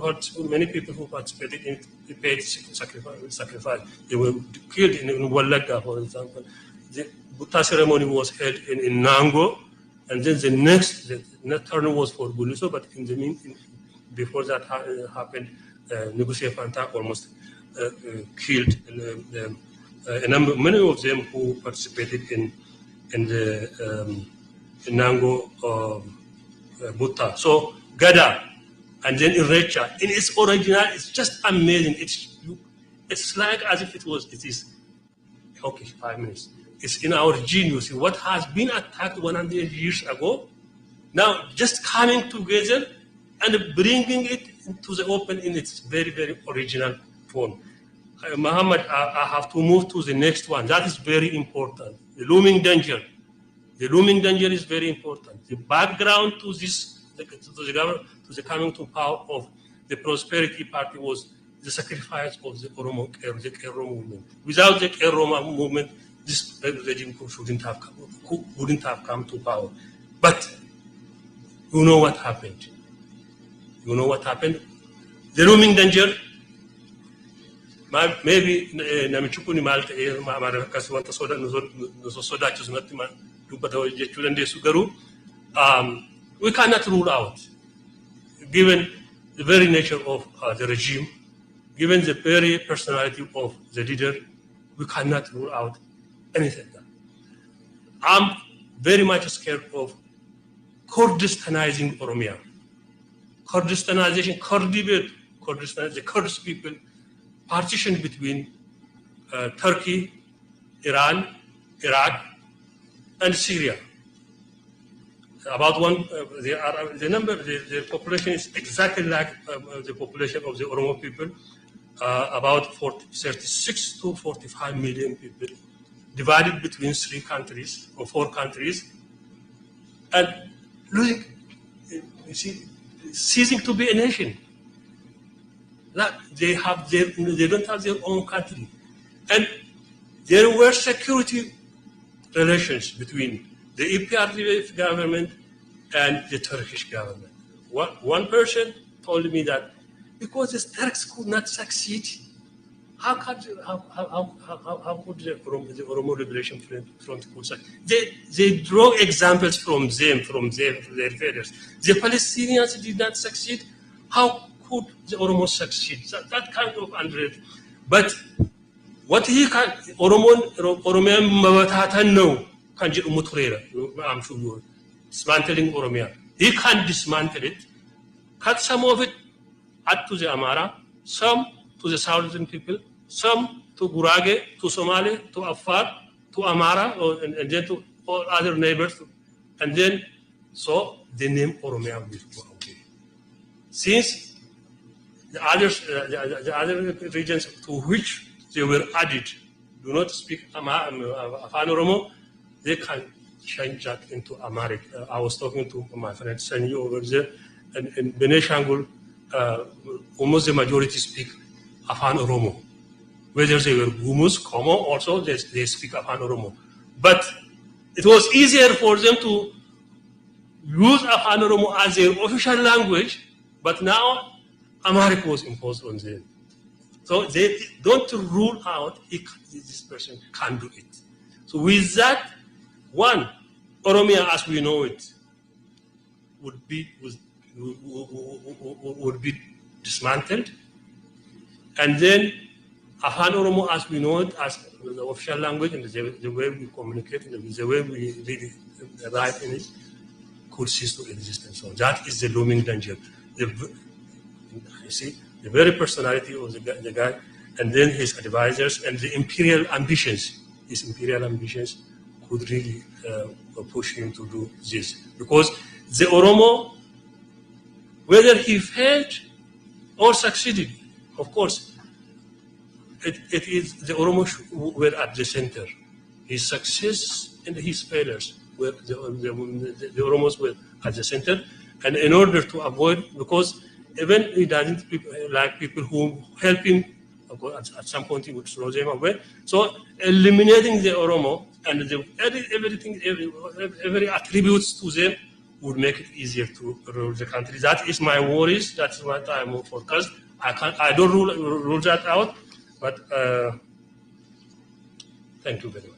participated in it paid sacrifice. They were killed in Wallaga, for example. The Butta ceremony was held in Nango, and then the next turn was for Buluso, but before that happened, Negusia Fanta almost killed many of them who participated in the Nango Butta. So Gada, and then Irecha, in its original, it's just amazing. It's like as if it is. Okay, 5 minutes. It's in our gene. You see what has been attacked 100 years ago, now just coming together and bringing it into the open in its very, very original form. Muhammad, I have to move to the next one. That is very important. The looming danger. The looming danger is very important. The background to this, to the coming to power of the Prosperity Party was the sacrifice of the Oromo movement. Without the Oromo movement, this regime wouldn't have come to power. But you know what happened. You know what happened? The looming danger, maybe namichukuni malta mara kaswanta soda no soda chusnati man dubata jechulande sugaru. We cannot rule out, given the very nature of the regime, given the very personality of the leader, we cannot rule out anything. I'm very much scared of Kurdistanizing Oromia. Kurdistanization, Kurdistan, the Kurdish people partitioned between Turkey, Iran, Iraq, and Syria. About the population is exactly like the population of the Oromo people, about 36 to 45 million people, divided between 3 countries or 4 countries, and losing, you see, ceasing to be a nation. That they don't have their own country, and there were security relations between the EPRDF government and the Turkish government. One person told me that because the Turks could not succeed, how could the Oromo Liberation Front could succeed? They draw examples from their failures. The Palestinians did not succeed. How could the Oromo succeed? That kind of underrated. But what he can, Oromia mabatatan no. I'm sure you're dismantling Oromia. He can't dismantle it. Cut some of it, add to the Amara, some to the southern people, some to Gurage, to Somali, to Afar, to Amara, and then to all other neighbors. And then, so the name Oromia will go away. Since the other regions to which they were added do not speak Afan Oromo, they can change that into Amharic. I was talking to my friend Sanyi over there, and in Benishangul, almost the majority speak Afan Oromo. Whether they were Gumus, Komo, also they speak Afan Oromo. But it was easier for them to use Afan Oromo as their official language, but now Amharic was imposed on them. So they don't rule out this person can do it. So with that, one, Oromia as we know it would be dismantled, and then Afan Oromo as we know it as the official language and the way we communicate and the way we read write in it could cease to exist. And so that is the looming danger. You see, the very personality of the guy, and then his advisors and the imperial ambitions, his imperial ambitions could really push him to do this. Because the Oromo, whether he failed or succeeded, of course, it is the Oromo were at the center. His success and his failures were the Oromos were at the center. And in order to avoid, because even he doesn't like people who help him, at some point he would throw them away. So eliminating the Oromo and every attributes to them would make it easier to rule the country. That is my worries. That's what I'm forecast. I don't rule that out, but thank you very much.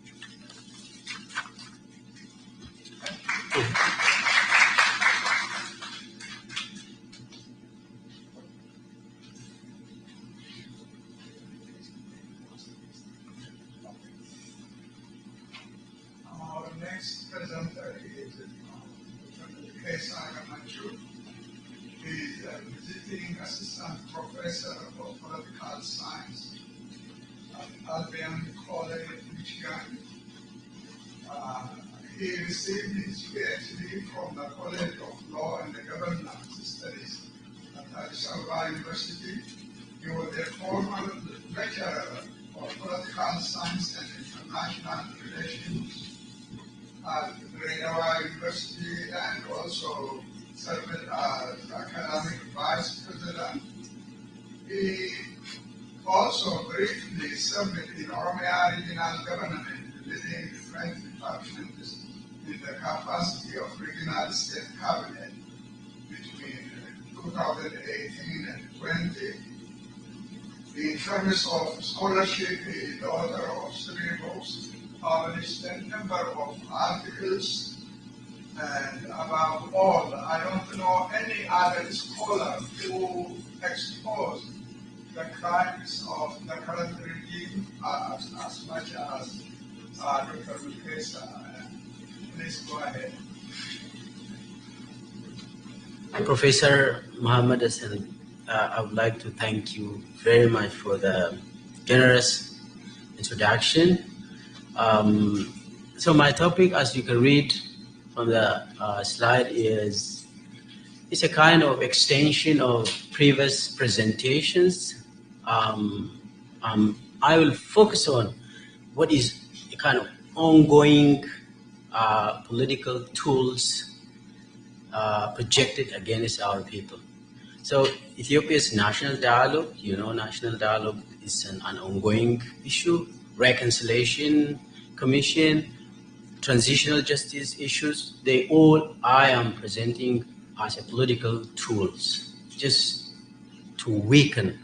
Our next presenter is He is a visiting assistant professor of political science at Albion College, Michigan. He received his PhD from the College of Law and Governance Studies at Addis Ababa University. He was a former lecturer of political science and international relations at Oromo University, and also served as academic vice president. He Also, briefly submit in Oromia regional government within the French departments in the capacity of regional state cabinet between 2018 and 20. In terms of scholarship, the author of 3 books, published a number of articles, and above all, I don't know any other scholar who exposed the crimes of the current regime as much as Dr. Mukesa. Please go ahead. Professor Muhammad Hassan, I would like to thank you very much for the generous introduction. So my topic, as you can read from the slide, is a kind of extension of previous presentations. I will focus on what is a kind of ongoing political tools projected against our people. So Ethiopia's national dialogue, national dialogue is an ongoing issue. Reconciliation Commission, transitional justice issues, I am presenting as a political tools, just to weaken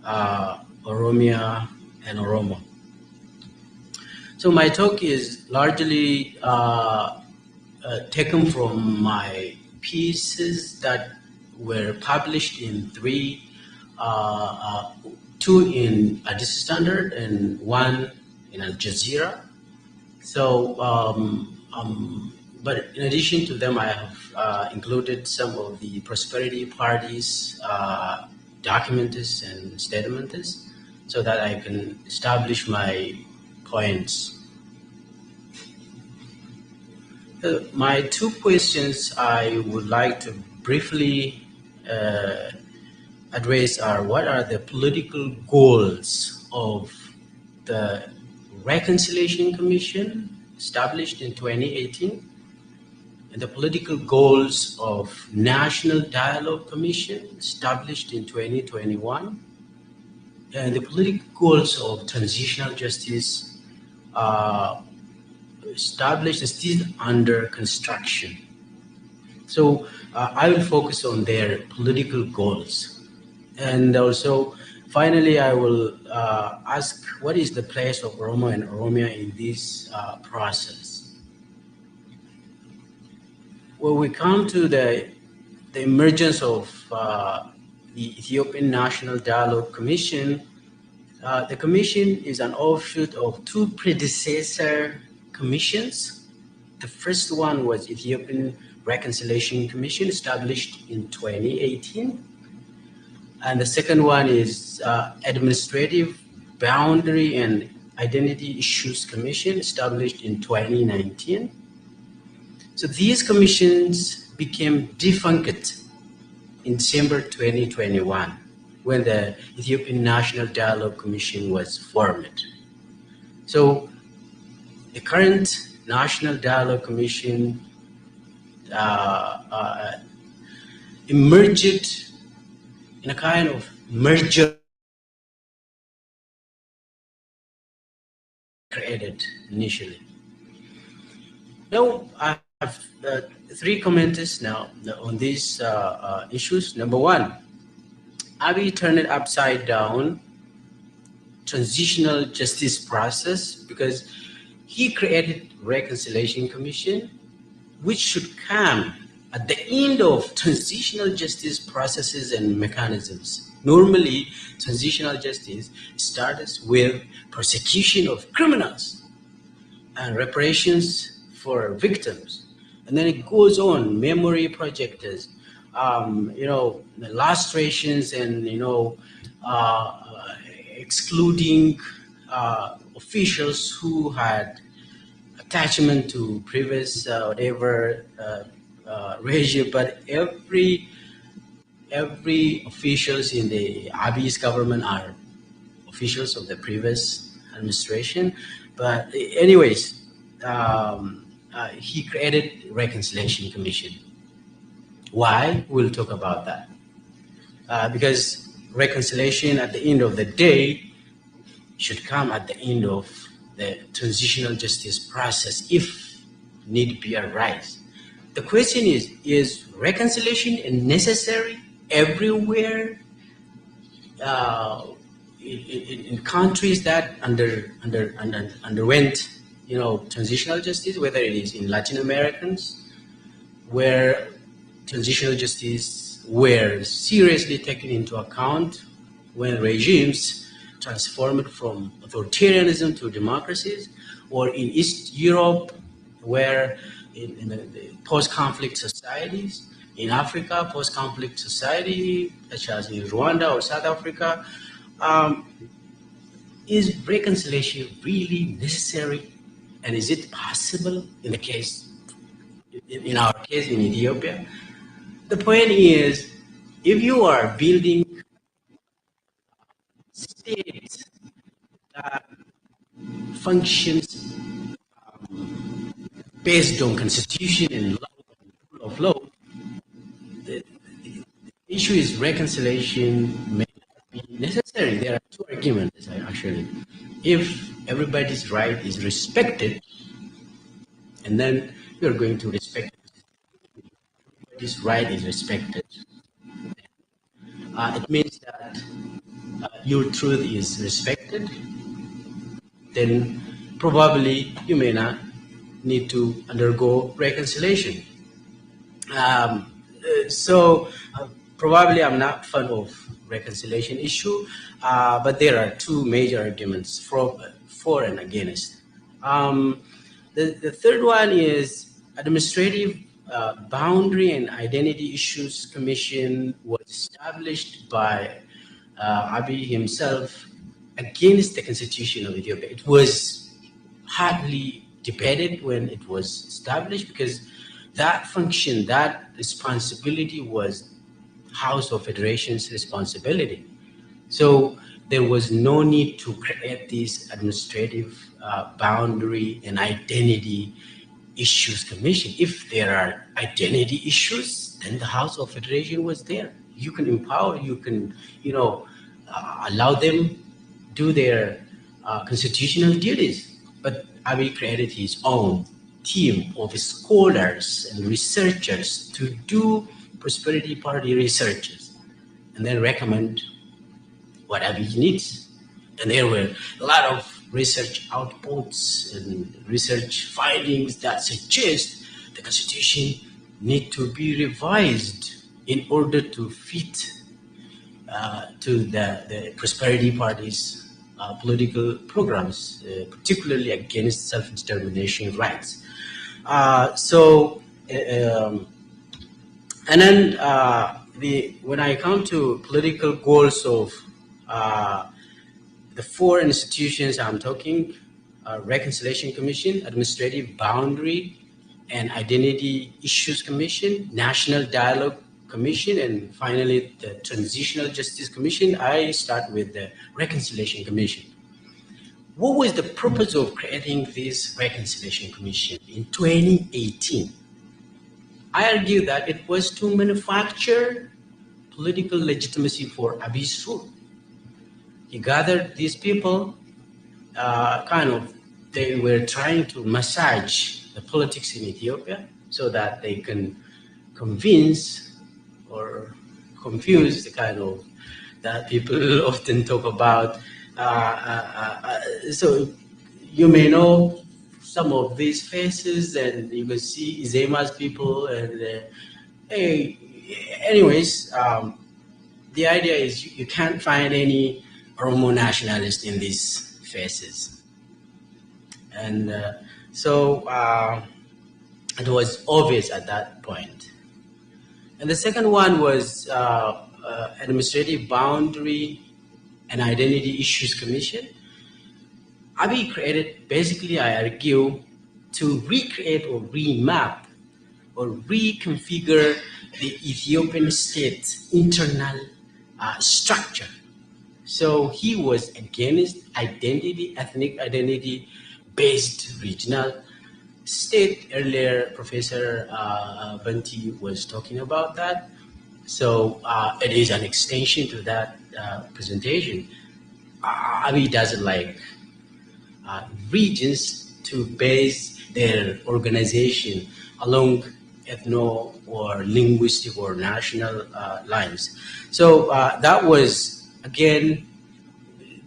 Oromia and Oromo. So my talk is largely taken from my pieces that were published in 3, 2 in Addis Standard and 1 in Al Jazeera. So, but in addition to them, I have included some of the Prosperity Party's documents and statements so that I can establish my points. My 2 questions I would like to briefly address are: what are the political goals of the Reconciliation Commission established in 2018, and the political goals of National Dialogue Commission established in 2021, and the political goals of Transitional Justice established and still under construction. So I will focus on their political goals. And also, finally, I will ask what is the place of Oromo and Oromia in this process. When we come to the emergence of the Ethiopian National Dialogue Commission, the commission is an offshoot of 2 predecessor commissions. The first one was Ethiopian Reconciliation Commission, established in 2018. And the second one is Administrative Boundary and Identity Issues Commission, established in 2019. So these commissions became defunct in December 2021 when the Ethiopian National Dialogue Commission was formed. So the current National Dialogue Commission emerged in a kind of merger created initially. Now I have 3 comments now on these issues. Number 1, Abiy turned it upside down transitional justice process because he created Reconciliation Commission, which should come at the end of transitional justice processes and mechanisms. Normally, transitional justice starts with prosecution of criminals and reparations for victims. And then it goes on, memory projectors, illustrations and, excluding officials who had attachment to previous regime, but every officials in the Abiy's government are officials of the previous administration. But anyways, he created Reconciliation Commission. Why? We'll talk about that. Because reconciliation at the end of the day should come at the end of the transitional justice process if need be arise. The question is reconciliation necessary everywhere in countries that underwent transitional justice, whether it is in Latin Americans, where transitional justice were seriously taken into account when regimes transformed from authoritarianism to democracies, or in East Europe, where in the post-conflict societies, in Africa, post-conflict society, such as in Rwanda or South Africa. Is reconciliation really necessary? And is it possible in our case in Ethiopia? The point is, if you are building states that functions based on constitution and rule of law, the issue is reconciliation may not be necessary. There are two arguments, actually. If everybody's right is respected, and then you're going to respect this right is respected, it means that your truth is respected, then probably you may not need to undergo reconciliation. Probably I'm not fan of reconciliation issue, but there are two major arguments for and against. The third one is administrative boundary and identity issues commission was established by Abiy himself against the constitution of Ethiopia. It was hardly debated when it was established because that function, that responsibility was House of Federation's responsibility. So there was no need to create this administrative boundary and identity issues commission. If there are identity issues, then the House of Federation was there. You can empower, you can, allow them do their constitutional duties. But Abiy created his own team of scholars and researchers to do prosperity party researches and then recommend what Abiy needs. And there were a lot of research outputs and research findings that suggest the constitution need to be revised in order to fit to the prosperity party's political programs, particularly against self-determination rights. And then when I come to political goals of the four institutions I'm talking, Reconciliation Commission, Administrative Boundary and Identity Issues Commission, National Dialogue Commission, and finally the Transitional Justice Commission, I start with the Reconciliation Commission. What was the purpose of creating this Reconciliation Commission in 2018? I argue that it was to manufacture political legitimacy for Abiy's rule. He gathered these people, they were trying to massage the politics in Ethiopia so that they can convince or confuse that people often talk about. So you may know some of these faces, and you can see Izema's people. And anyways, the idea is you can't find any Oromo nationalist in these faces. And it was obvious at that point. And the second one was Administrative Boundary and Identity Issues Commission. Abiy created, basically, I argue, to recreate or remap or reconfigure the Ethiopian state internal structure. So he was against ethnic identity-based regional state. Earlier, Professor Banti was talking about that. So it is an extension to that presentation, Abiy doesn't like regions to base their organization along ethno or linguistic or national lines. So that was, again,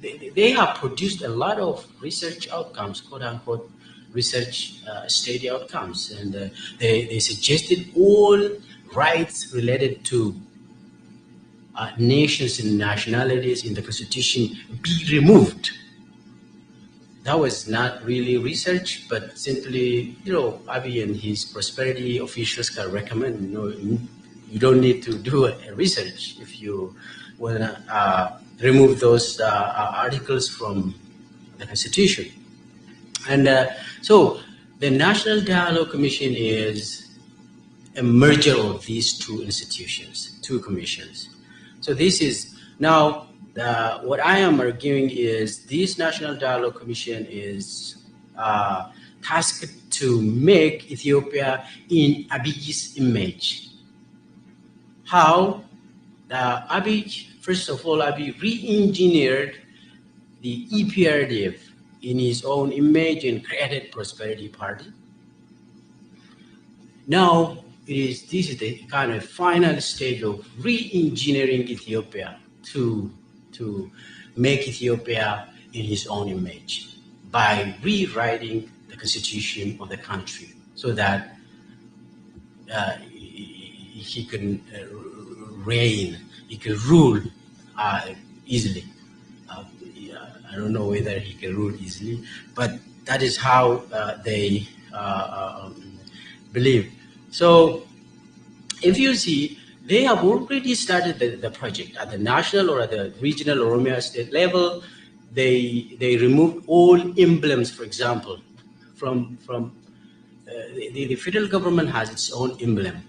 they have produced a lot of research outcomes, quote unquote, research study outcomes, and they suggested all rights related to nations and nationalities in the constitution be removed. That was not really research, but simply, Abiy and his prosperity officials can recommend. You don't need to do a research if you want to remove those articles from the constitution. And so the National Dialogue Commission is a merger of these two institutions, two commissions. So this is now what I am arguing is this National Dialogue Commission is tasked to make Ethiopia in Abiy's image. How? Abiy, first of all, Abiy re-engineered the EPRDF in his own image and created Prosperity Party. Now, this is the kind of final stage of re-engineering Ethiopia to make Ethiopia in his own image by rewriting the constitution of the country so that he can reign, he can rule easily. I don't know whether he can rule easily, but that is how they believe. So if you see, they have already started the project at the national or at the regional Oromia state level. They removed all emblems, for example, from the federal government has its own emblem.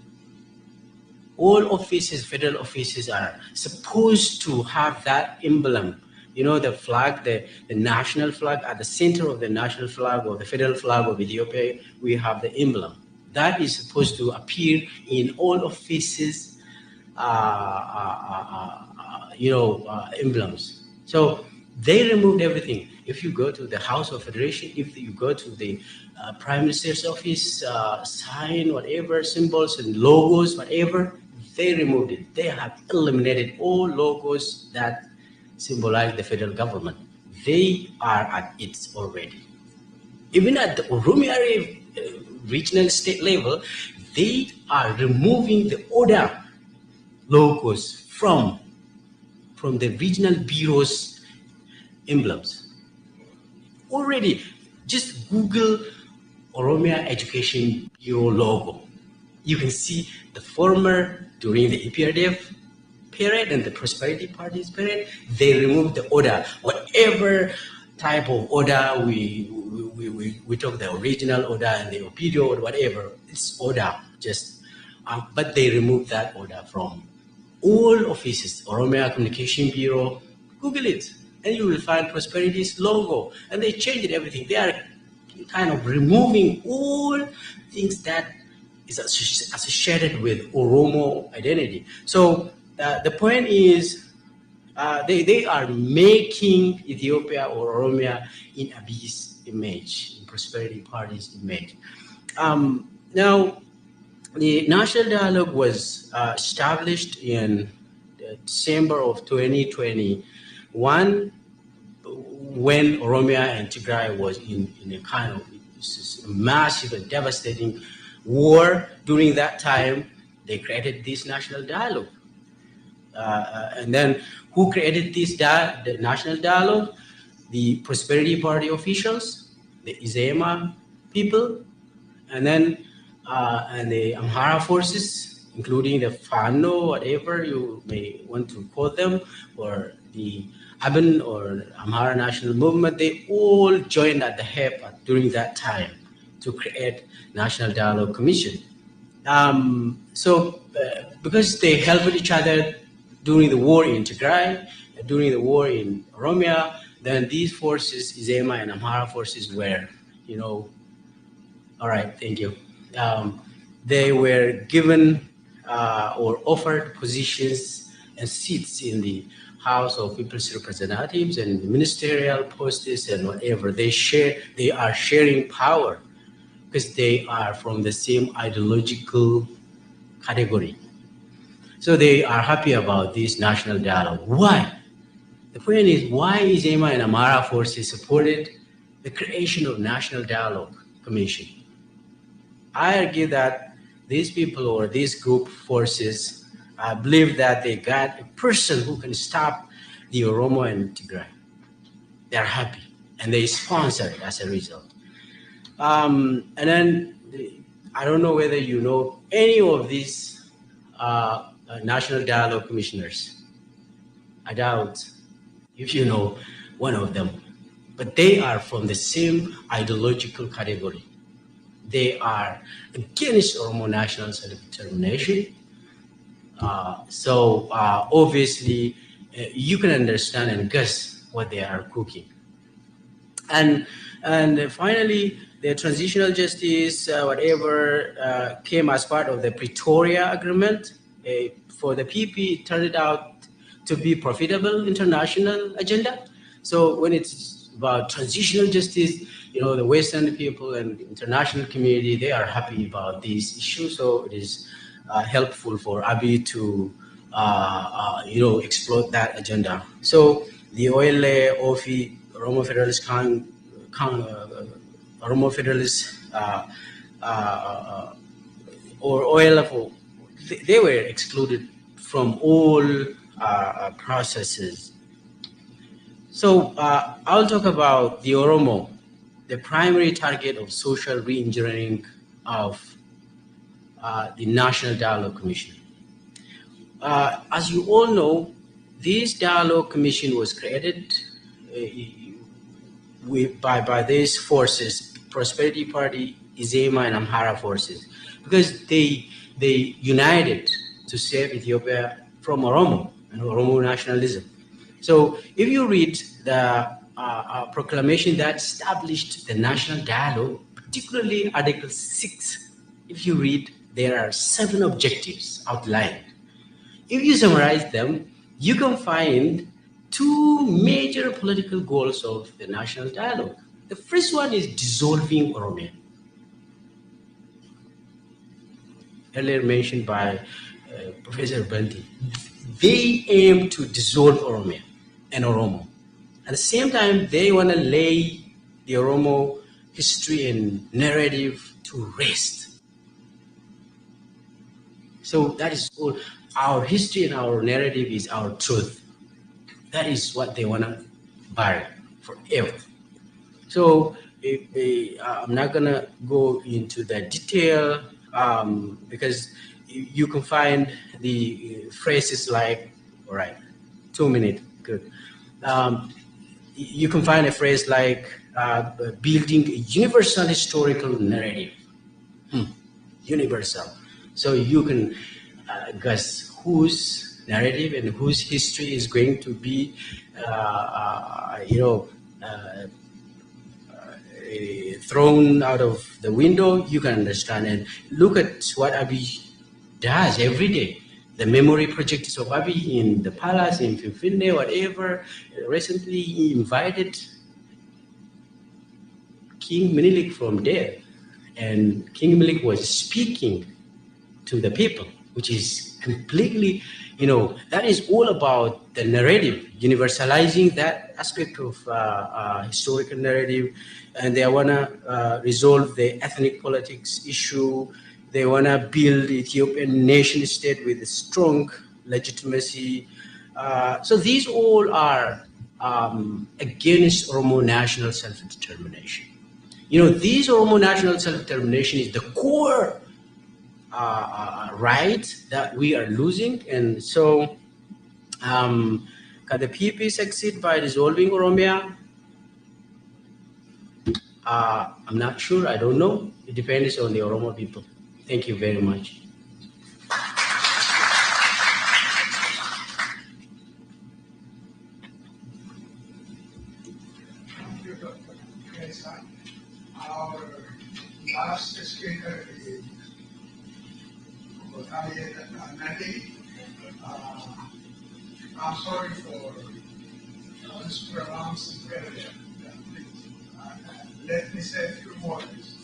All offices, federal offices are supposed to have that emblem. The flag, the national flag, at the center of the national flag or the federal flag of Ethiopia, we have the emblem. That is supposed to appear in all offices, emblems. So they removed everything. If you go to the House of Federation, if you go to the Prime Minister's office, sign, whatever, symbols and logos, whatever, they removed it. They have eliminated all logos that symbolize the federal government. They are at it already. Even at the Oromia regional state level, they are removing the ODA logos from the regional bureaus emblems. Already, just Google Oromia Education Bureau logo. You can see the former during the EPRDF period and the Prosperity Party's period, they removed the ODA. Whatever type of ODA we took the original ODA and the Opidio or whatever, it's ODA just, but they removed that ODA from all offices, Oromia Communication Bureau. Google it, and you will find Prosperity's logo, and they changed everything. They are kind of removing all things that is associated with Oromo identity. So the point is, they are making Ethiopia or Oromia in Abiy's image, in Prosperity Party's image. Now, the National Dialogue was established in December of 2021 when Oromia and Tigray was in a kind of massive and devastating war. During that time, they created this National Dialogue. And then who created this the National Dialogue? The Prosperity Party officials, the Izema people, and then and the Amhara forces, including the Fano, whatever you may want to call them, or the Aben or Amhara National Movement, they all joined at the hip during that time to create National Dialogue Commission. Because they helped each other during the war in Tigray, during the war in Oromia, then these forces, Izema and Amhara forces, were, all right, thank you. They were given or offered positions and seats in the House of People's Representatives and ministerial posts and whatever. They are sharing power because they are from the same ideological category. So they are happy about this national dialogue. Why? The point is, why Izema and Amara forces supported the creation of National Dialogue Commission? I argue that these people or these group forces believe that they got a person who can stop the Oromo and Tigray. They're happy and they sponsor it as a result. And then I don't know whether you know any of these National Dialogue Commissioners. I doubt if you know one of them, but they are from the same ideological category. They are against Oromo national self-determination. So obviously, you can understand and guess what they are cooking. And finally, the transitional justice, whatever, came as part of the Pretoria Agreement. For the PP, it turned out to be profitable international agenda. So when it's about transitional justice, you know, the Western people and the international community, they are happy about these issues. So it is helpful for Abiy to, exploit that agenda. So the OLA, OFI, Oromo Federalist Oromo Federalist or OLFO, they were excluded from all processes. So I'll talk about the Oromo, the primary target of social re-engineering of the National Dialogue Commission. As you all know, this Dialogue Commission was created by these forces, Prosperity Party, Izema, and Amhara forces, because they united to save Ethiopia from Oromo and Oromo nationalism. So if you read the proclamation that established the national dialogue, particularly Article 6, if you read, there are 7 objectives outlined. If you summarize them, you can find 2 major political goals of the national dialogue. The first one is dissolving Oromia, earlier mentioned by Professor Banti. They aim to dissolve Oromia and Oromo. At the same time, they want to lay the Oromo history and narrative to rest. So that is all. Our history and our narrative is our truth. That is what they want to bury forever. So I'm not going to go into the detail because you can find the phrases like, all right, 2 minutes, good. You can find a phrase like building a universal historical narrative. Universal. So you can guess whose narrative and whose history is going to be, thrown out of the window. You can understand and look at what Abiy does every day. The memory projects of Abiy in the palace, in Finfinne, whatever. Recently, he invited King Minilik from there, and King Minilik was speaking to the people, which is completely, that is all about the narrative, universalizing that aspect of historical narrative, and they want to resolve the ethnic politics issue. They want to build Ethiopian nation state with a strong legitimacy. So these all are against Oromo national self-determination. These Oromo national self-determination is the core right that we are losing. And so can the PP succeed by dissolving Oromia? I'm not sure. I don't know. It depends on the Oromo people. Thank you very much. Thank you, Dr. Kesa. Our last speaker is Nadi. I'm sorry for mispronouncing earlier. Let me say a few words.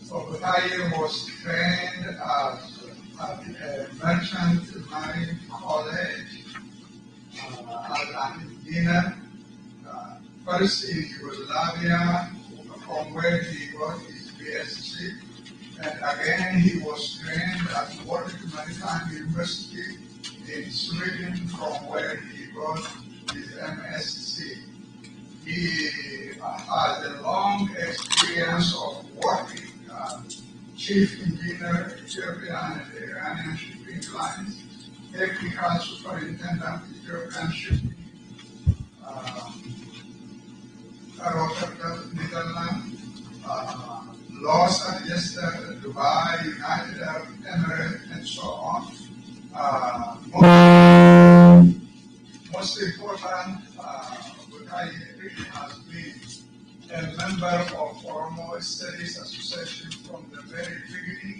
Okotaye was trained at a merchant marine college as an engineer. First in Yugoslavia, from where he got his BSc, and again he was trained at Warwick Maritime University in Sweden, from where he got his MSc. He has a long experience of working chief engineer, Ethiopia and Iranian shipping lines, technical superintendent, Ethiopian shipping, Rotterdam, Netherlands, Los Angeles, Dubai, United Arab Emirates, and so on. Most important, Okotaye really has been a member of Oromo Studies Association from the very beginning,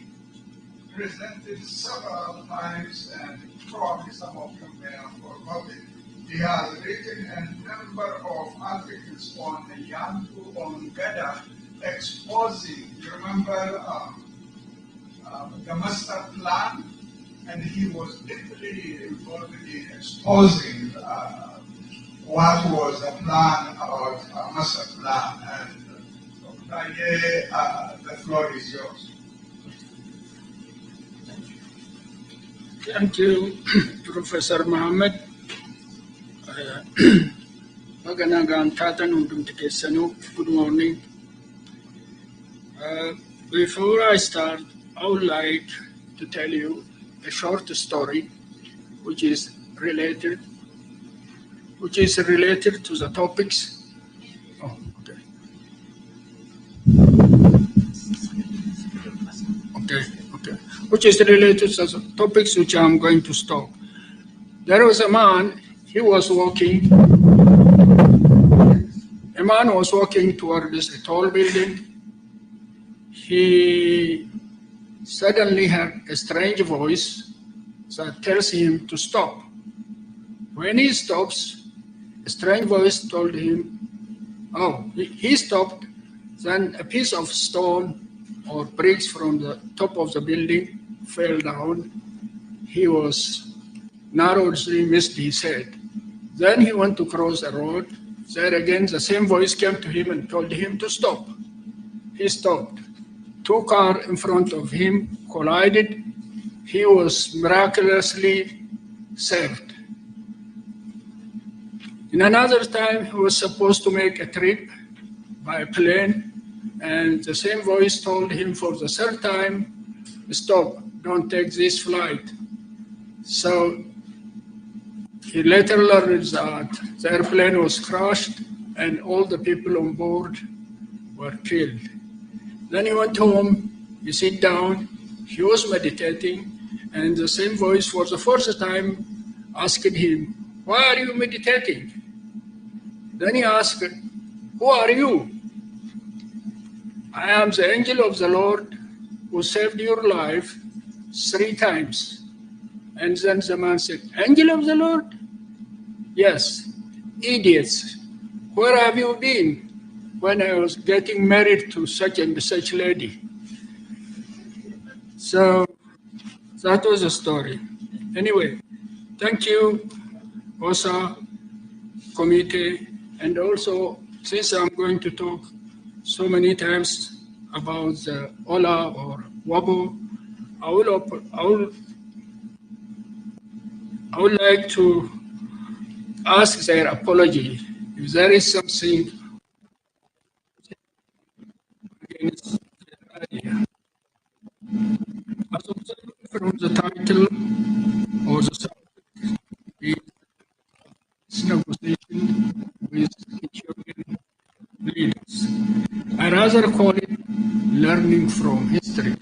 presented several times, and probably some of you may have forgotten. He has written a number of articles on the Yantu on Gada, exposing, you remember, the master plan, and he was deeply involved in exposing what was the plan about master plan. And the floor is yours. Thank you, Professor Mohammed. Good morning. Before I start, I would like to tell you a short story which is related to the topics. Oh, okay. Okay. Which is related to the topics which I'm going to stop. There was a man, he was walking. A man was walking towards a tall building. He suddenly heard a strange voice that tells him to stop. When he stops, a strange voice told him, he stopped. Then a piece of stone or bricks from the top of the building fell down. He was narrowly missed his head. Then he went to cross the road. There again, the same voice came to him and told him to stop. He stopped. Two cars in front of him collided. He was miraculously saved. In another time, he was supposed to make a trip by plane, and the same voice told him for the third time, stop, don't take this flight. So he later learned that the airplane was crashed and all the people on board were killed. Then he went home, he sat down, he was meditating, and the same voice for the first time asked him, why are you meditating? Then he asked, who are you? I am the angel of the Lord who saved your life 3 times. And then the man said, angel of the Lord? Yes, idiots. Where have you been when I was getting married to such and such lady? So that was the story. Anyway, thank you, OSA committee, and also since I'm going to talk so many times about the OLA or WABO, I would like to ask their apology if there is something against their idea. As observed from the title or the subject is negotiation with Ethiopian leaders. I rather call it learning from history.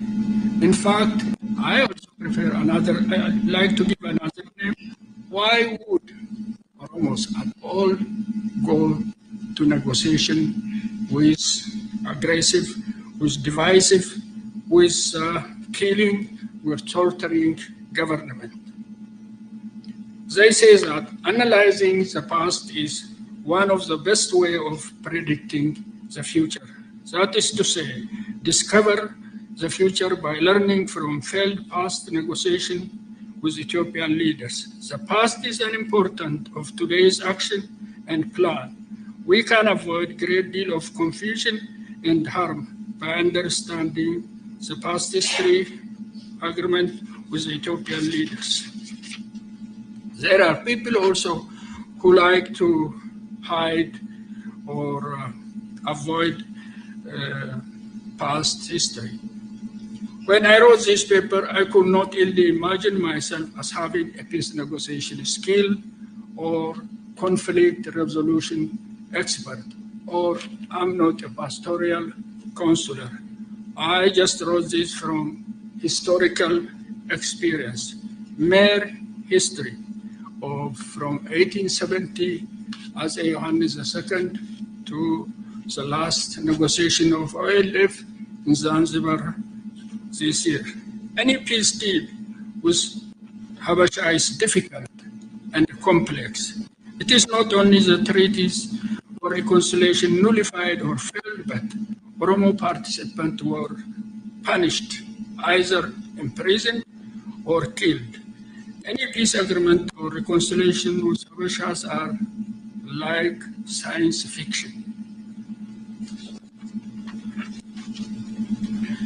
In fact, I also prefer I'd like to give another name. Why would Oromos at all go to negotiation with aggressive, with divisive, with killing, with torturing government? They say that analyzing the past is one of the best way of predicting the future. That is to say, discover the future by learning from failed past negotiation with Ethiopian leaders. The past is an important of today's action and plan. We can avoid a great deal of confusion and harm by understanding the past history agreement with the Ethiopian leaders. There are people also who like to hide or avoid past history. When I wrote this paper, I could not really imagine myself as having a peace negotiation skill or conflict resolution expert, or I'm not a pastoral counselor. I just wrote this from historical experience, mere history of from 1870 as a Johannes II to the last negotiation of OLF in Zanzibar this year. Any peace deal with Habasha is difficult and complex. It is not only the treaties or reconciliation nullified or failed, but Oromo participants were punished, either imprisoned or killed. Any peace agreement or reconciliation with Habashas are like science fiction.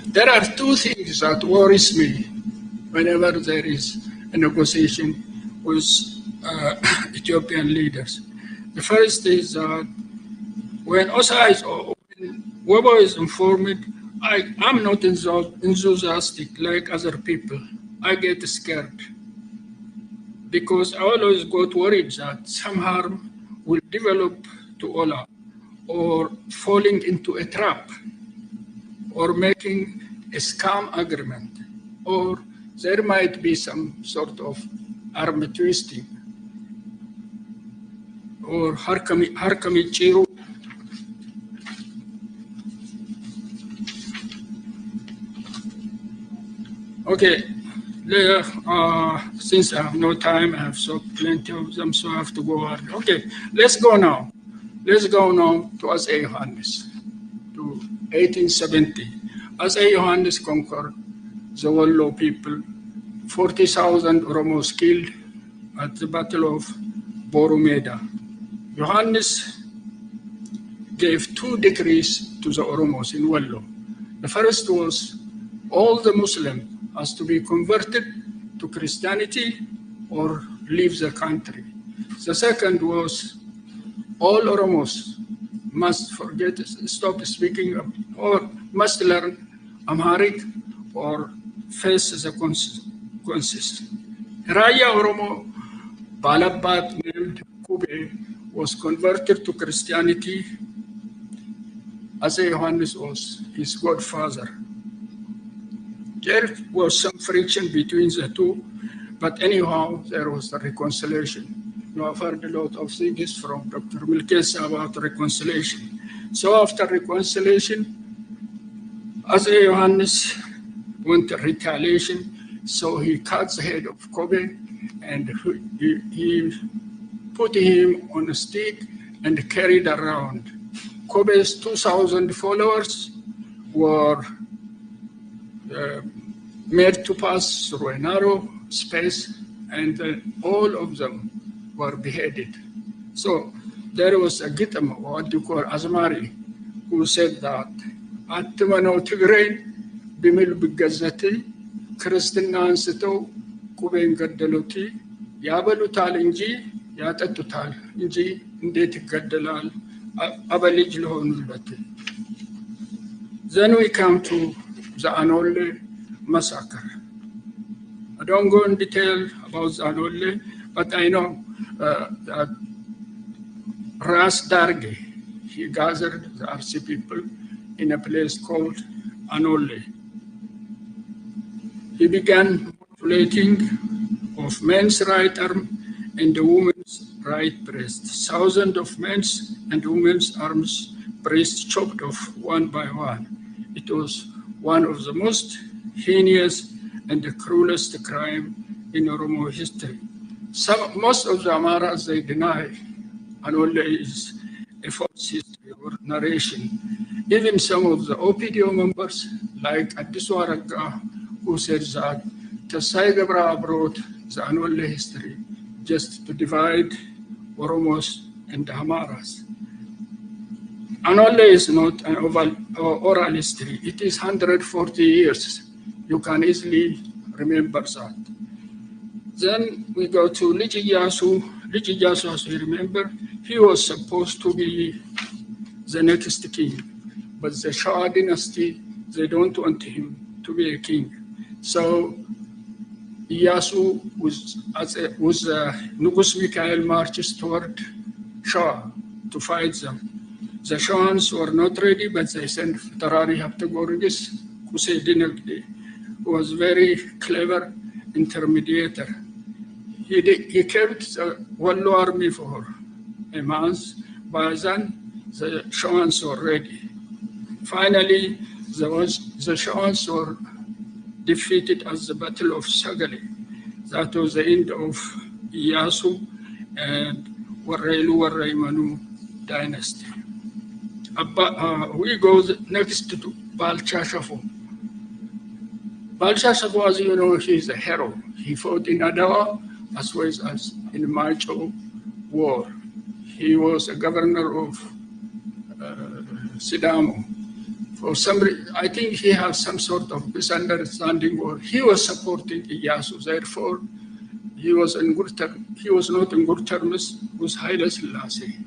There are two things that worries me whenever there is a negotiation with Ethiopian leaders. The first is that when OSA is, or when Webo is informed, I'm not enthusiastic like other people. I get scared because I always got worried that some harm will develop to Ola, or falling into a trap, or making a scam agreement, or there might be some sort of arm twisting, or harkami chiru. Okay, since I have no time, I have so plenty of them, so I have to go on. Okay, let's go now. Let's go now to As-A Johannes, to 1870. As-A Johannes conquered the Wallo people, 40,000 Oromos killed at the Battle of Borumeda. Johannes gave 2 decrees to the Oromos in Wallo. The first was all the Muslims has to be converted to Christianity or leave the country. The second was all Oromos must stop speaking or must learn Amharic or face the consequences. Raya Oromo Balabat named Kube was converted to Christianity. As-A Johannes was his godfather. There was some friction between the two, but anyhow, there was a reconciliation. I've heard a lot of things from Dr. Milkesa about reconciliation. So after reconciliation, As-A Johannes went to retaliation, so he cut the head of Kobe and he put him on a stick and carried around. Kobe's 2,000 followers were made to pass through a narrow space, and all of them were beheaded. So there was a Gitam, what you call Azmari, who said that Atmano Tigray Bimil Bigazati, Kristina Anseto, Kuben Gaddaluti, Yabalutal Inji, Yatatutal Inji, Indeti Gaddalal, Abalijlohunulati. Then we come to the Anole massacre. I don't go in detail about the Anole, but I know that Ras Darge, he gathered the RC people in a place called Anole. He began mutilating of men's right arm and the woman's right breast. Thousands of men's and women's arms breasts chopped off one by one. It was one of the most heinous and the cruelest crime in Oromo history. Most of the Amaras, they deny Anole is a false history or narration. Even some of the OPDO members, like Addisu Aragga, who said that Tasai Gabra brought the Anole history just to divide Oromos and the Amaras. Anole is not an oral history. It is 140 years. You can easily remember that. Then we go to Lijiyasu. Lijiyasu, as we remember, he was supposed to be the next king. But the Shah dynasty, they don't want him to be a king. So Iyasu was Nugus Mikhail marches toward Shah to fight them. The Shahs were not ready, but they sent Tarari Haptagorgis, Kuseidinagdi, who was very clever intermediator. He kept the Wallo army for a month. By then, the Shahs were ready. Finally, the Shahs were defeated at the Battle of Sagali. That was the end of Iyasu and Warrelu Warraimanu dynasty. We go next to Balchashafo. Balchashafo, as you know, he's a hero. He fought in Adawa as well as in the Macho War. He was a governor of Sidamo. For some reason, I think he has some sort of misunderstanding, or he was supporting Iyasu. Therefore, he was not in good terms with Haile Selassie.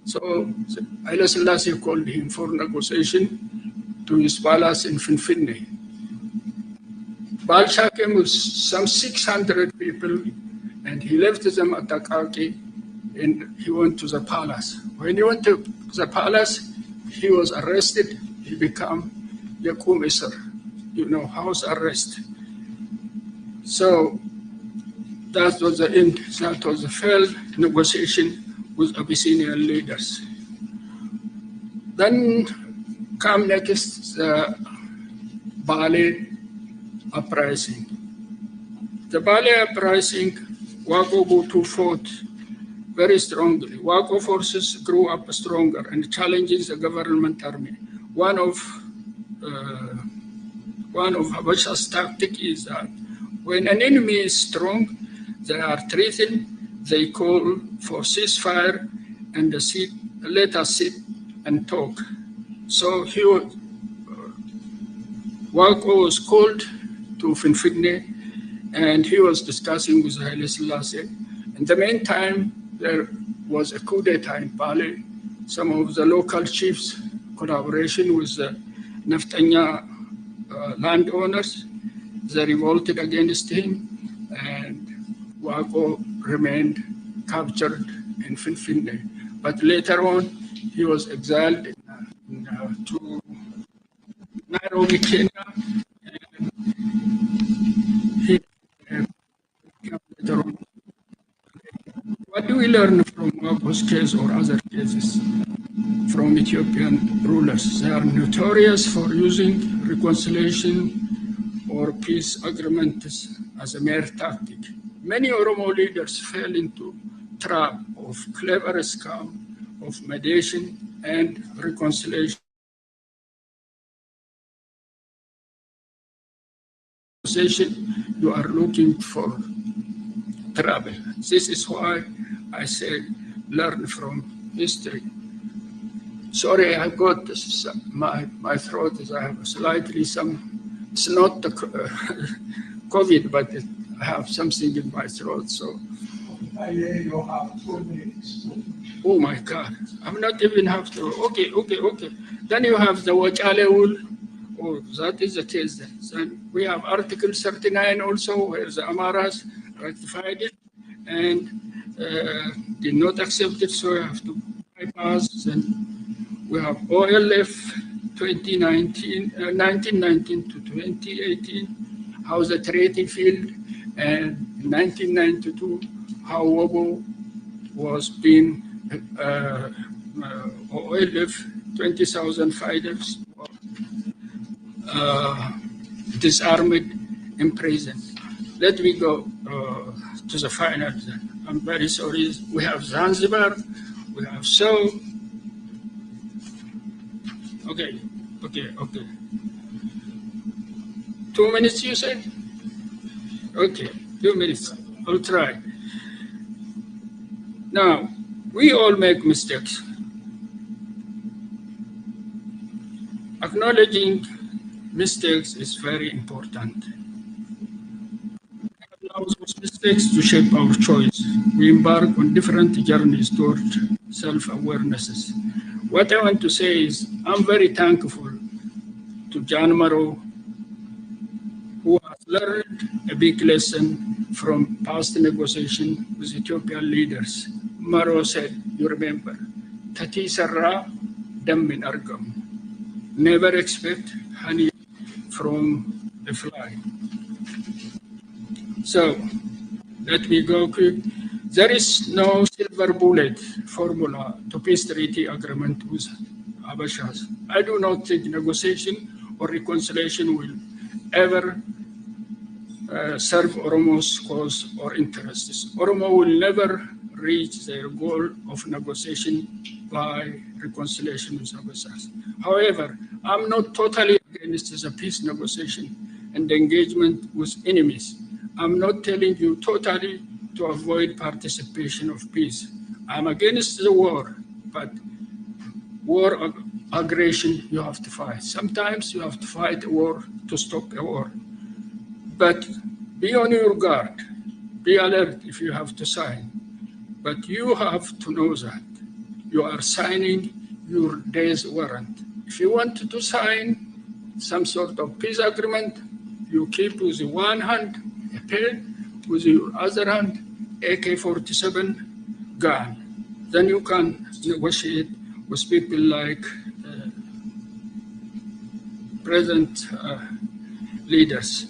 So Haile Selassie called him for negotiation to his palace in Finfinne. Balcha came with some 600 people, and he left them at Takaki, and he went to the palace. When he went to the palace, he was arrested. He became Yakum Isser, house arrest. So that was the end. That was the failed negotiation with Abyssinian leaders. Then come next the Bale uprising. The Bale uprising, Wako Butu fought very strongly. Wako forces grew up stronger and challenging the government army. One of Habasha's tactics is that when an enemy is strong, they are threatened, they call for ceasefire and let us sit and talk. So Wako was called to Finfinne, and he was discussing with Haile Selassie. In the meantime, there was a coup d'etat in Bale. Some of the local chiefs, collaboration with the Naftanya landowners, they revolted against him, and Wako remained captured in Finfinne. But later on, he was exiled to Nairobi, Kenya, and he came later on. What do we learn from Wako's case or other cases from Ethiopian rulers? They are notorious for using reconciliation or peace agreements as a mere tactic. Many Oromo leaders fell into trap of clever scam of mediation and reconciliation. You are looking for trouble. This is why I say learn from history. Sorry, I've got this, my throat is, I have slightly some, it's not the COVID, but I have something in my throat, so. You have 2 minutes. Oh my God, I'm not even have to, okay. Then you have the Wachale wool. Oh, that is the case then. So we have Article 39 also, where the Amaras ratified it and did not accept it, so we have to bypass. Then we have OLF 1919 to 2018, how the treaty failed, and in 1992, how Wobo was being OLF 20,000 fighters disarmed, imprisoned. Let me go to the final then. I'm very sorry. We have Zanzibar, we have so. Okay. 2 minutes, you said? Okay, 2 minutes. I'll try. Now, we all make mistakes. Acknowledging mistakes is very important. It allows those mistakes to shape our choice. We embark on different journeys toward self-awarenesses. What I want to say is I'm very thankful to John Maro, who has learned a big lesson from past negotiation with Ethiopian leaders. Maro said, you remember, Tati Sarra Dammin Argam. Never expect honey from a fly. So let me go quick. There is no silver bullet formula to peace treaty agreement with Habashas. I do not think negotiation or reconciliation will ever serve Oromo's cause or interests. Oromo will never reach their goal of negotiation by reconciliation with Habashas. However, I'm not totally against the peace negotiation and engagement with enemies. I'm not telling you totally to avoid participation of peace. I'm against the war, but war aggression you have to fight. Sometimes you have to fight a war to stop a war. But be on your guard, be alert if you have to sign. But you have to know that you are signing your day's warrant. If you want to sign some sort of peace agreement, you keep with one hand a pen, with your other hand AK-47 gun. Then you can negotiate with people like present leaders.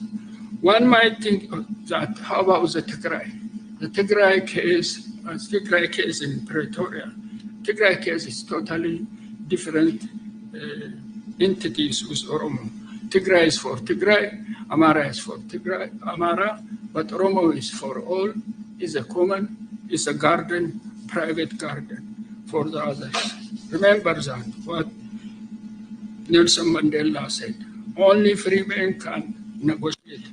One might think that, how about the Tigray? The Tigray case in Pretoria. Tigray case is totally different entities with Oromo. Tigray is for Tigray, Amara is for Tigray, Amara, but Oromo is for all, is a common, is a garden, private garden for the others. Remember that, what Nelson Mandela said, only free men can negotiate.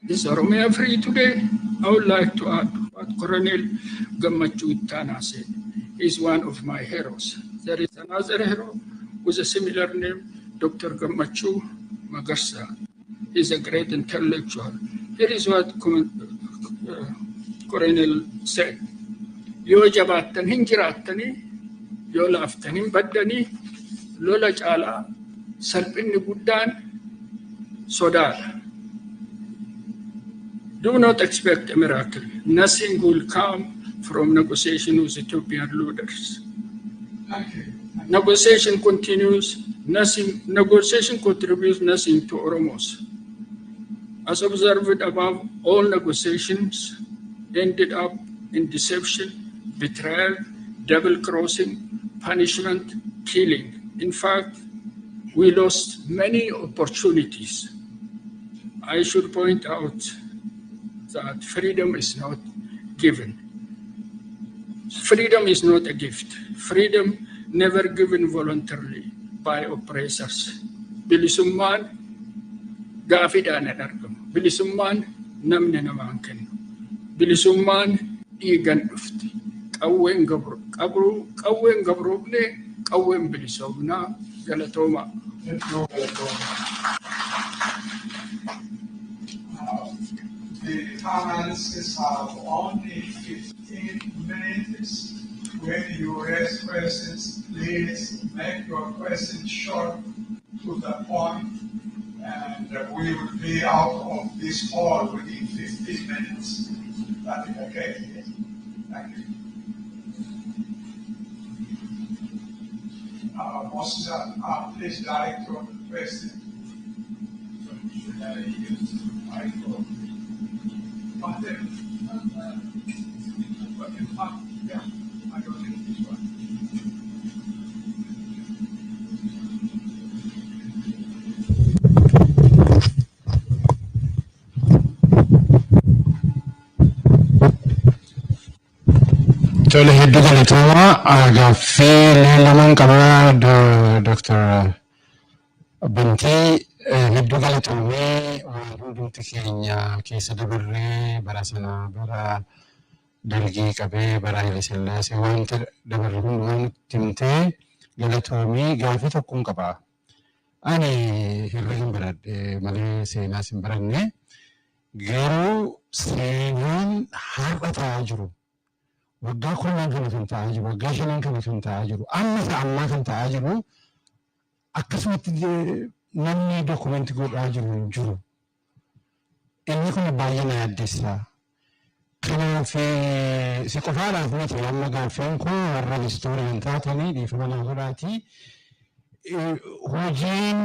Is Oromia free today? I would like to add what Colonel Gammachu Tana said. He's one of my heroes. There is another hero with a similar name, Dr. Gammachu Magarsa. He's a great intellectual. Here is what Colonel said. Yo jabaatan hin jiraattanii, yo laaftan hin baddanii, lola caalaa, salphinni guddaan sodaadha. Do not expect a miracle. Nothing will come from negotiation with Ethiopian leaders. Negotiation continues. Negotiation contributes nothing to Oromos. As observed above, all negotiations ended up in deception, betrayal, double-crossing, punishment, killing. In fact, we lost many opportunities. I should point out that freedom is not given. Freedom is not a gift. Freedom never given voluntarily by oppressors. Bilisummaan gaafiidhaan hin argamu. Bilisummaan namni namaan kennu. Bilisummaan dhiigan dhufti. Qawween gabroofne qawween bilisoomnaa galatoomaa. The panelists have only 15 minutes. When you raise questions, please make your questions short to the point, and we will be out of this hall within 15 minutes. That is okay. Yes. Thank you. Please direct your question. Should I use the microphone? Yeah, I don't think this one. Tole hedduu galatooma gaaffii leellaman qabaa Dr. Bintii hedduu galatoomee waan hundumti keenya keessa dabarree bara sana bara dalgii qabee bara Haile Sillaasee wanta dabarre hundumaa nutti himtee galatoomee gaaffii tokkoon qabaa. Ani herrega hin baradhe malee seenaas hin baranne garuu seenaan har'a ta'aa jiru. Waggaa kurnan kana kan ta'aa jiru, waggaa shanan kana kan ta'aa jiru, ammaa kan ta'aa jiru akkasumatti namni dookumentii godhaa jiru hin jiru. Inni kun baay'ee na yaaddessa. Kanaaf si qofaadhaaf miti amma gaaffiin kun warra istoorii hin taatanii dhiifama naa godhaatii hojiin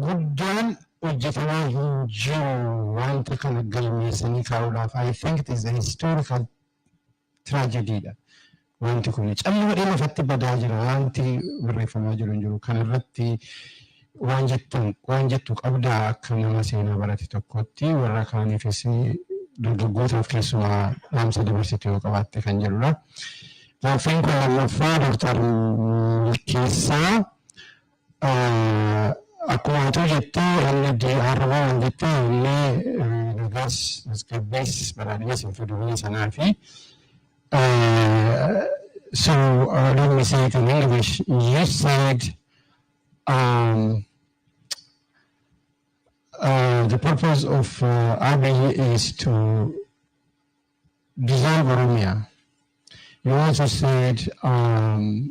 guddaan hojjetamaa hin jiru wanta kana galmeessanii kaa'uudhaaf. I think it is a historical tragedy dha. Wanti kun calluma dhimma irratti badaa jira. Wanti barreeffamaa jiru hin jiru. Kana irratti waan jettu qabdaa akka nama seenaa barate tokkotti warra kaaniifis dargaggootaaf keessumaa dhaamsa dabarsitu yoo qabaatte kan jedhudha. Gaaffiin kun lammaffaa Dooktar Milkeessaa akkuma atu jettee inni harrabaa waan jettee inni dhugaas tasgabbees badhaadhinas hin fiduun sanaa fi so let me say it in English. You said the purpose of ABI is to dissolve Oromia. You also said he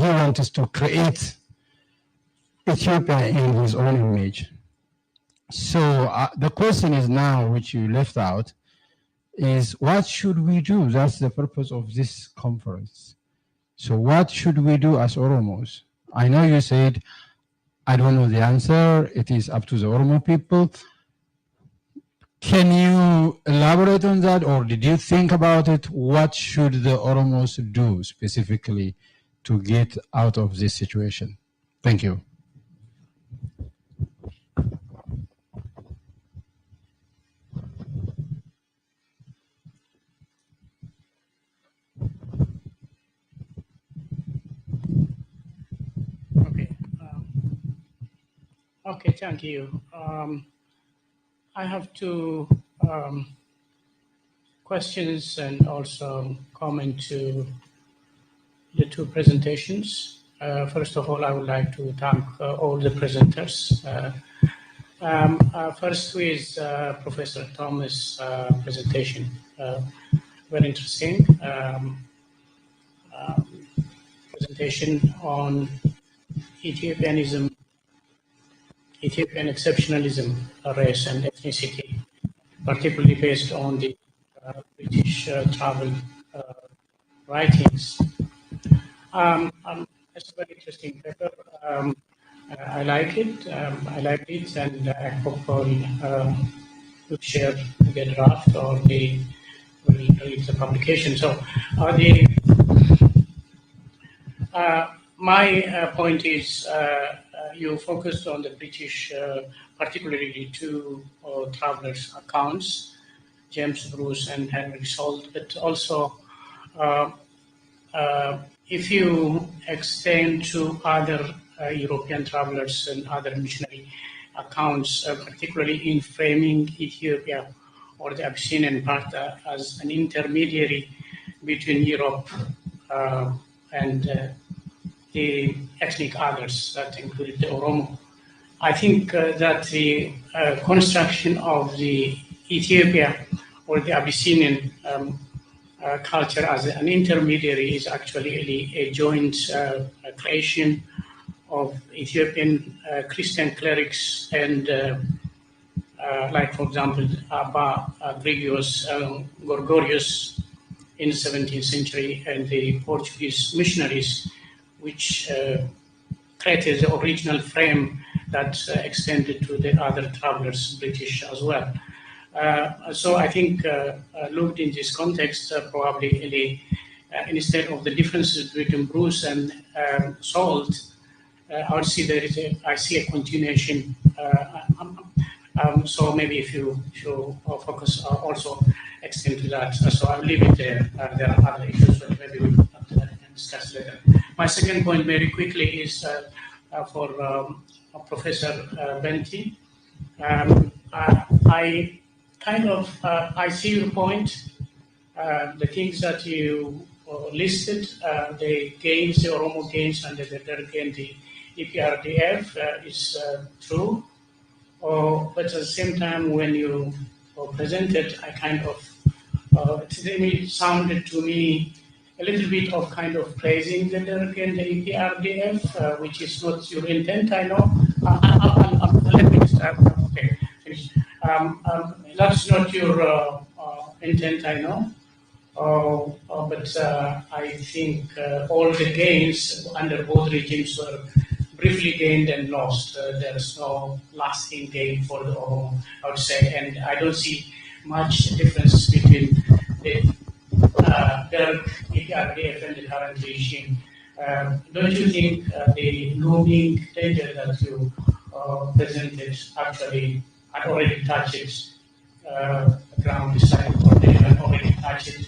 wants us to create Ethiopia in his own image. So the question is now, which you left out, is what should we do? That's the purpose of this conference. So what should we do as Oromos? I know you said, I don't know the answer. It is up to the Oromo people. Can you elaborate on that, or did you think about it? What should the Oromos do specifically to get out of this situation? Thank you. Okay, thank you. I have two questions and also comment to the two presentations. First of all, I would like to thank all the presenters. First with Professor Thomas' presentation. Very interesting presentation on Ethiopian exceptionalism, race and ethnicity, particularly based on the British travel writings. It's a very interesting paper. I like it. And I hope we'll share the draft or the publication. So my point is you focused on the British, particularly two travelers' accounts, James Bruce and Henry Salt, but also if you extend to other European travelers and other missionary accounts, particularly in framing Ethiopia or the Abyssinian part as an intermediary between Europe and the ethnic others that included the Oromo. I think that the construction of the Ethiopia or the Abyssinian culture as an intermediary is actually a joint creation of Ethiopian Christian clerics and like, for example, Abba Gregorius in the 17th century and the Portuguese missionaries, which created the original frame that extended to the other travelers, British as well. So I think looked in this context, probably instead of the differences between Bruce and Salt, I would see I see a continuation. So maybe if you focus also extend to that. So I'll leave it there. There are other issues, but maybe we can discuss later. My second point, very quickly, is for Professor Benti. I kind of I see your point. The things that you listed, the gains, the Oromo gains, and the EPRDF is true. But at the same time, when you presented, I kind of it sounded to me a little bit of kind of praising the Derg and the EPRDF, which is not your intent, I know. Let me start. Okay, finish. That's not your intent, I know. But I think all the gains under both regimes were briefly gained and lost. There's no lasting gain for the Oromo, I would say, and I don't see much difference between the EPRDF and the current regime. Don't you think the looming danger that you presented actually had already touched ground decided foundation and already touched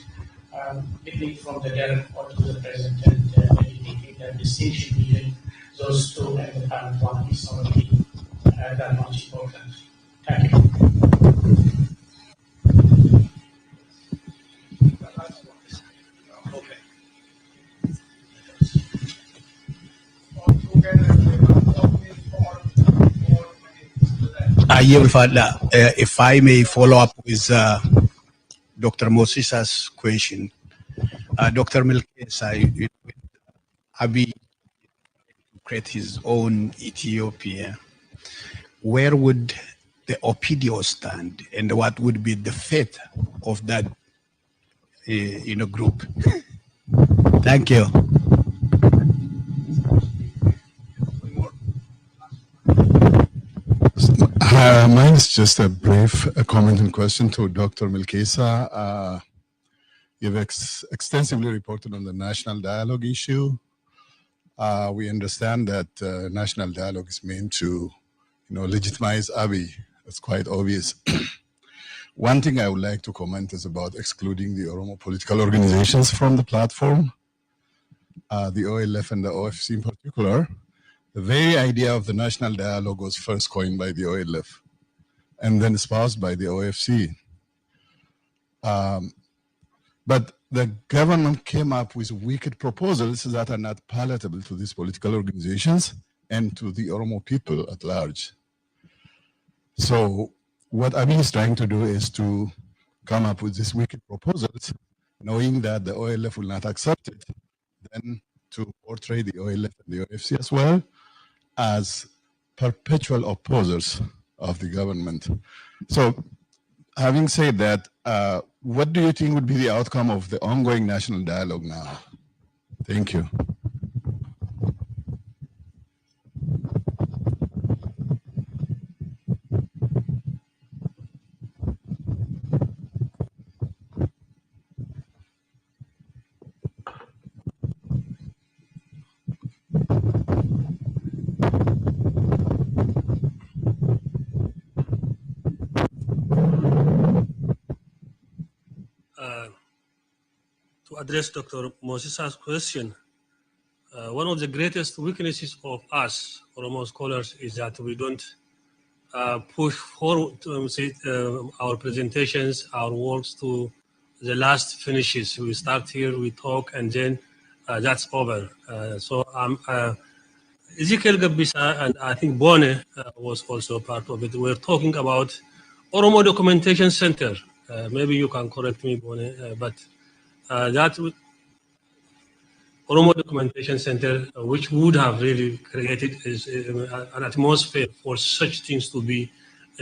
beginning from the Derg or to the present, and maybe the distinction between those two and the current one is already that much important. Thank you. If I may follow up with Dr. Mosis's question, Dr. Melkesa, Abiy to create his own Ethiopia, where would the Opidio stand, and what would be the fate of that group? Thank you. Mine is just a brief comment and question to Dr. Melkesa. You've extensively reported on the national dialogue issue. We understand that national dialogue is meant to, legitimize Abiy. It's quite obvious. One thing I would like to comment is about excluding the Oromo political organizations from the platform, the OLF and the OFC in particular. The very idea of the national dialogue was first coined by the OLF and then espoused by the OFC. But the government came up with wicked proposals that are not palatable to these political organizations and to the Oromo people at large. So what Abiy is trying to do is to come up with these wicked proposals, knowing that the OLF will not accept it, then to portray the OLF and the OFC as well as perpetual opposers of the government. So having said that, what do you think would be the outcome of the ongoing national dialogue now? Thank you. To address Dr. Mosis's question, one of the greatest weaknesses of us, Oromo scholars, is that we don't push forward our presentations, our works to the last finishes. We start here, we talk, and then that's over. So Ezekiel Gabisa and I think Bone was also part of it. We're talking about Oromo Documentation Center. Maybe you can correct me, Bone, but that Oromo Documentation Center, which would have really created an atmosphere for such things to be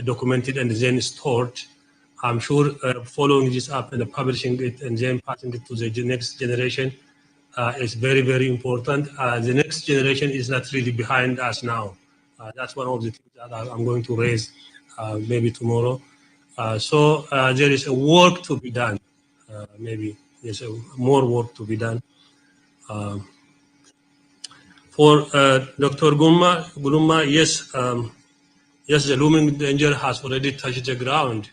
documented and then stored. I'm sure following this up and publishing it and then passing it to the next generation is very, very important. The next generation is not really behind us now. That's one of the things that I'm going to raise maybe tomorrow. So there is a work to be done. Maybe there's more work to be done. For Dr. Guluma, yes, yes, the looming danger has already touched the ground.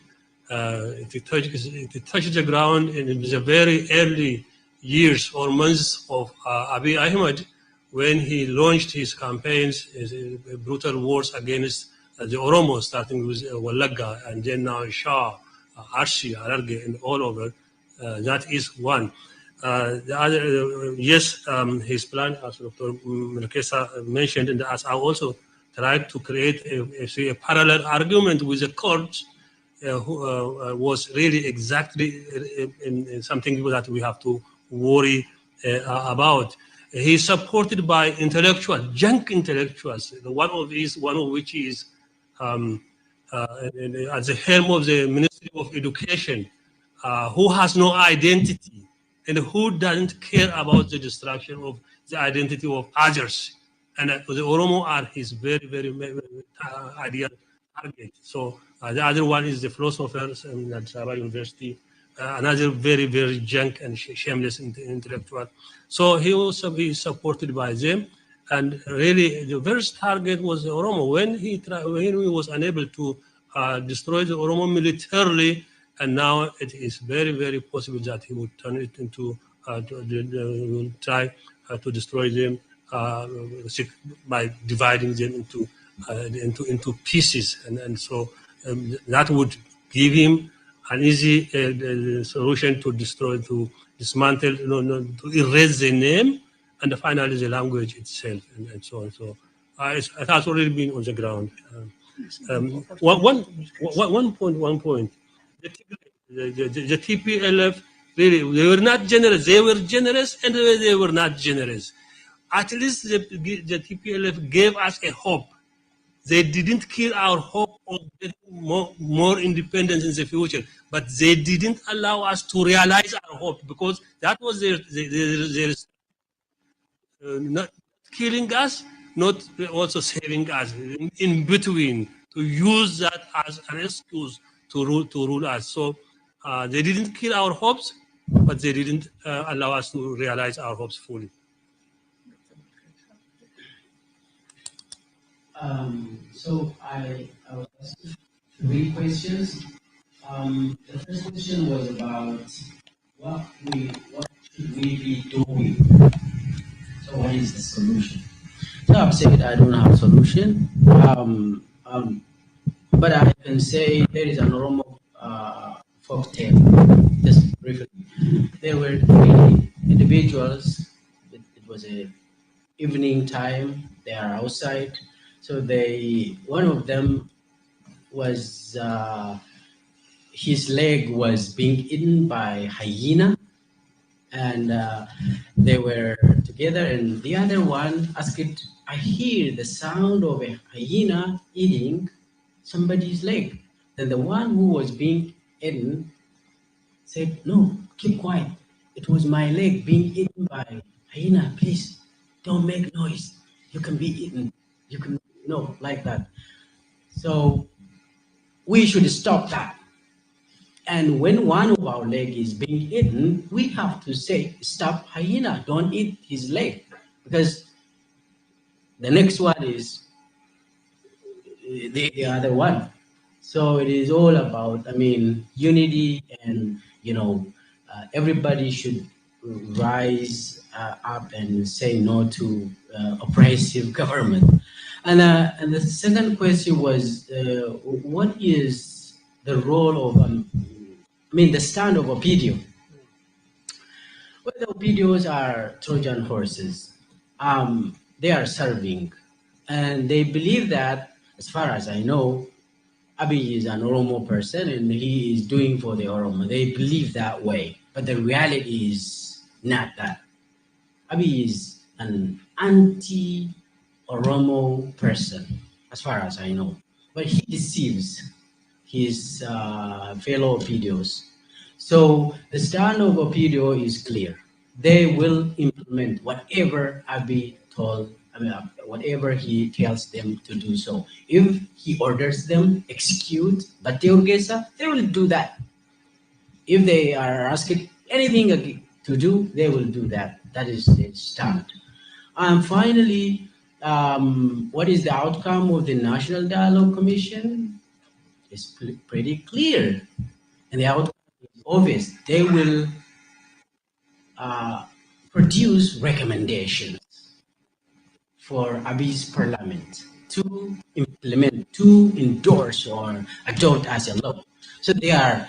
it touches the ground in the very early years or months of Abiy Ahmed, when he launched his campaigns, his brutal wars against the Oromo, starting with Walaga and then now Shah, Arshi, Ararge, and all over. That is one. The other, yes, his plan, as Dr. Melkesa mentioned, and as I also tried to create a parallel argument with the courts, who was really exactly in something that we have to worry about. He's supported by intellectuals, junk intellectuals. One of which is at the helm of the Ministry of Education, who has no identity and who doesn't care about the destruction of the identity of others. And the Oromo are his very, very ideal target. So the other one is the philosophers at Sabah University, another very, very junk and shameless intellectual. So he also is supported by them. And really, the first target was the Oromo. When he was unable to destroy the Oromo militarily, and now it is very, very possible that he would turn it into, will try to destroy them by dividing them into pieces, and so that would give him an easy solution to destroy, to dismantle, to erase the name, and finally the language itself, and so on. So it has already been on the ground. One point. The TPLF, really, they were not generous. They were generous and they were not generous. At least the TPLF gave us a hope. They didn't kill our hope of more independence in the future, but they didn't allow us to realize our hope, because that was their not killing us, not also saving us, in between, to use that as an excuse to rule us. So they didn't kill our hopes, but they didn't allow us to realize our hopes fully. So I was asking 3 questions. The first question was about what should we be doing? So what is the solution? So I've said I don't have a solution, but I can say there is an Oromo folk tale, just briefly. There were 3 individuals. It was a evening time. They are outside. So one of them was, his leg was being eaten by hyena, and they were together, and the other one asked, I hear the sound of a hyena eating somebody's leg. Then the one who was being eaten said, no, keep quiet. It was my leg being eaten by hyena. Please don't make noise. You can be eaten. You can, no, like that. So we should stop that. And when one of our leg is being eaten, we have to say, stop, hyena, don't eat his leg. Because the next one is the other one. So it is all about, unity, and, everybody should rise up and say no to oppressive government. And the second question was, what is the role of, the stand of Opidio? Well, the Opidios are Trojan horses. They are serving, and they believe that, as far as I know, Abiy is an Oromo person and he is doing for the Oromo. They believe that way, but the reality is not that. Abiy is an anti-Oromo person, as far as I know, but he deceives his fellow Opidios. So the stand of Opidio is clear. They will implement whatever Abiy told, whatever he tells them to do so. If he orders them execute Batiorgesa, they will do that. If they are asked anything to do, they will do that. That is the stand. And finally, what is the outcome of the National Dialogue Commission? It's pretty clear. And the outcome is obvious. They will produce recommendations for Abiy's parliament to implement, to endorse or adopt as a law. So they are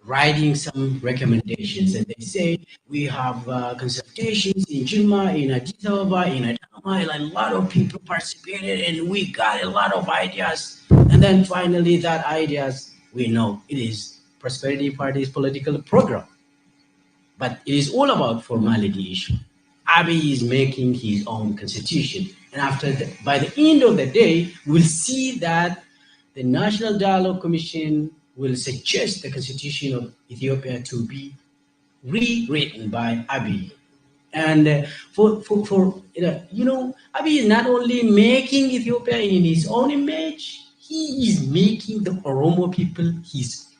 writing some recommendations, and they say we have consultations in Jilma, in Addis Ababa, in Adama, and a lot of people participated, and we got a lot of ideas. And then finally, that ideas, we know it is Prosperity Party's political program. But it is all about formality issue. Abiy is making his own constitution. And by the end of the day, we'll see that the National Dialogue Commission will suggest the constitution of Ethiopia to be rewritten by Abiy. And Abiy is not only making Ethiopia in his own image, he is making the Oromo people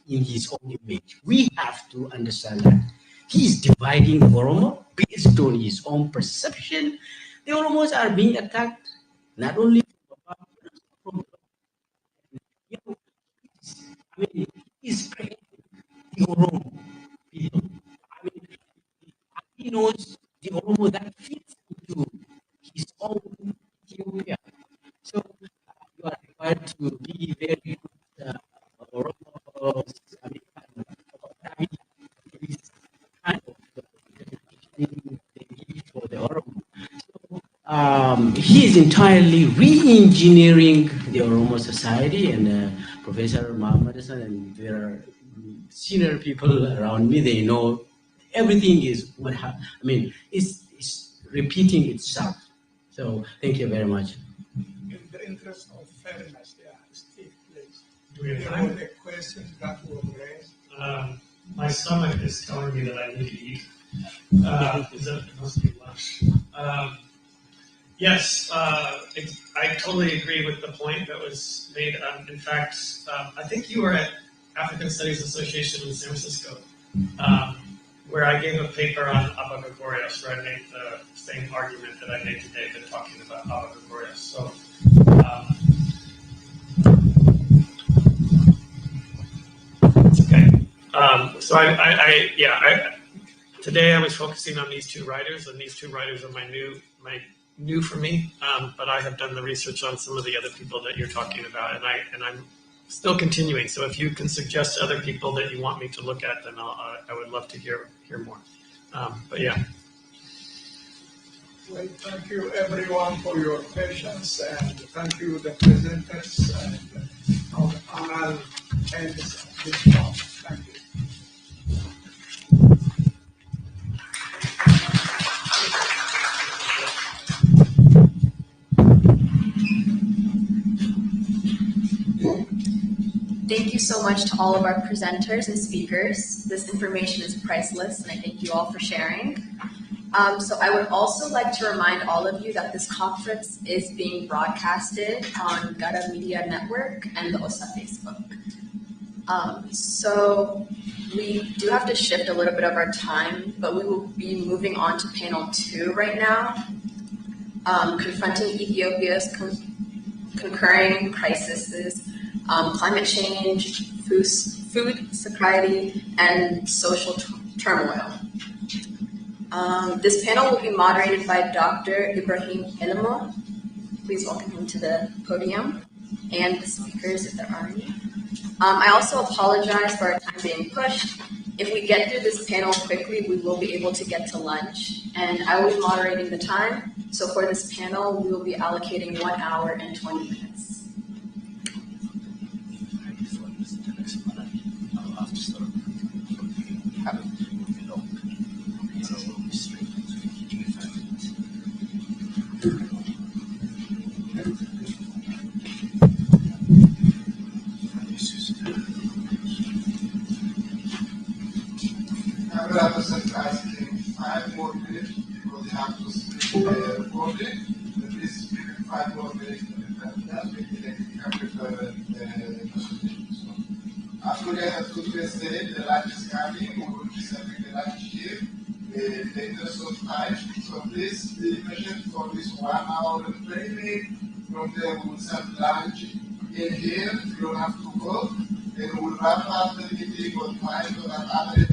in his own image. We have to understand that. He is dividing the Oromo based on his own perception. The Oromos are being attacked not only from he's creating the Oromo people. He knows the Oromo that fits into his own Ethiopia. So you are required to be very good Oromo. For the Oromo. So, he is entirely re-engineering the Oromo society, and Professor Muhammad Hassan and there are senior people around me, they know everything is it's repeating itself. So thank you very much. In the interest of fairness, Steve, please. Do we have There time? were the questions that were raised. My stomach is telling me that I need to eat. It must be lunch. Yes, I totally agree with the point that was made. In fact, I think you were at African Studies Association in San Francisco, where I gave a paper on Abba Gregorius, where I made the same argument that I made today, but talking about Abba Gregorius. So, okay. Today I was focusing on these two writers, and these two writers are new for me, but I have done the research on some of the other people that you're talking about, and I'm still continuing. So if you can suggest other people that you want me to look at, then I would love to hear more. But yeah. Well, thank you everyone for your patience, and thank you the presenters and our panel and this talk. Thank you. Thank you so much to all of our presenters and speakers. This information is priceless, and I thank you all for sharing. So I would also like to remind all of you that this conference is being broadcasted on Gada Media Network and the OSA Facebook. So we do have to shift a little bit of our time, but we will be moving on to panel 2 right now, confronting Ethiopia's concurring crises, climate change, food security, and social turmoil. This panel will be moderated by Dr. Ibrahim Elimo. Please welcome him to the podium, and the speakers if there are any. I also apologize for our time being pushed. If we get through this panel quickly, we will be able to get to lunch, and I will be moderating the time. So for this panel, we will be allocating 1 hour and 20 minutes. Asking 5 more minutes because they have to split the recording. Please give it 5 more minutes that will be the as Tuke said, the lunch is coming. We will be serving the lunch here. The interest of time. So please be patient for this 1 hour and 20 minutes. From there we will serve lunch in here. You don't have to go. and we will wrap up the meeting on time so that other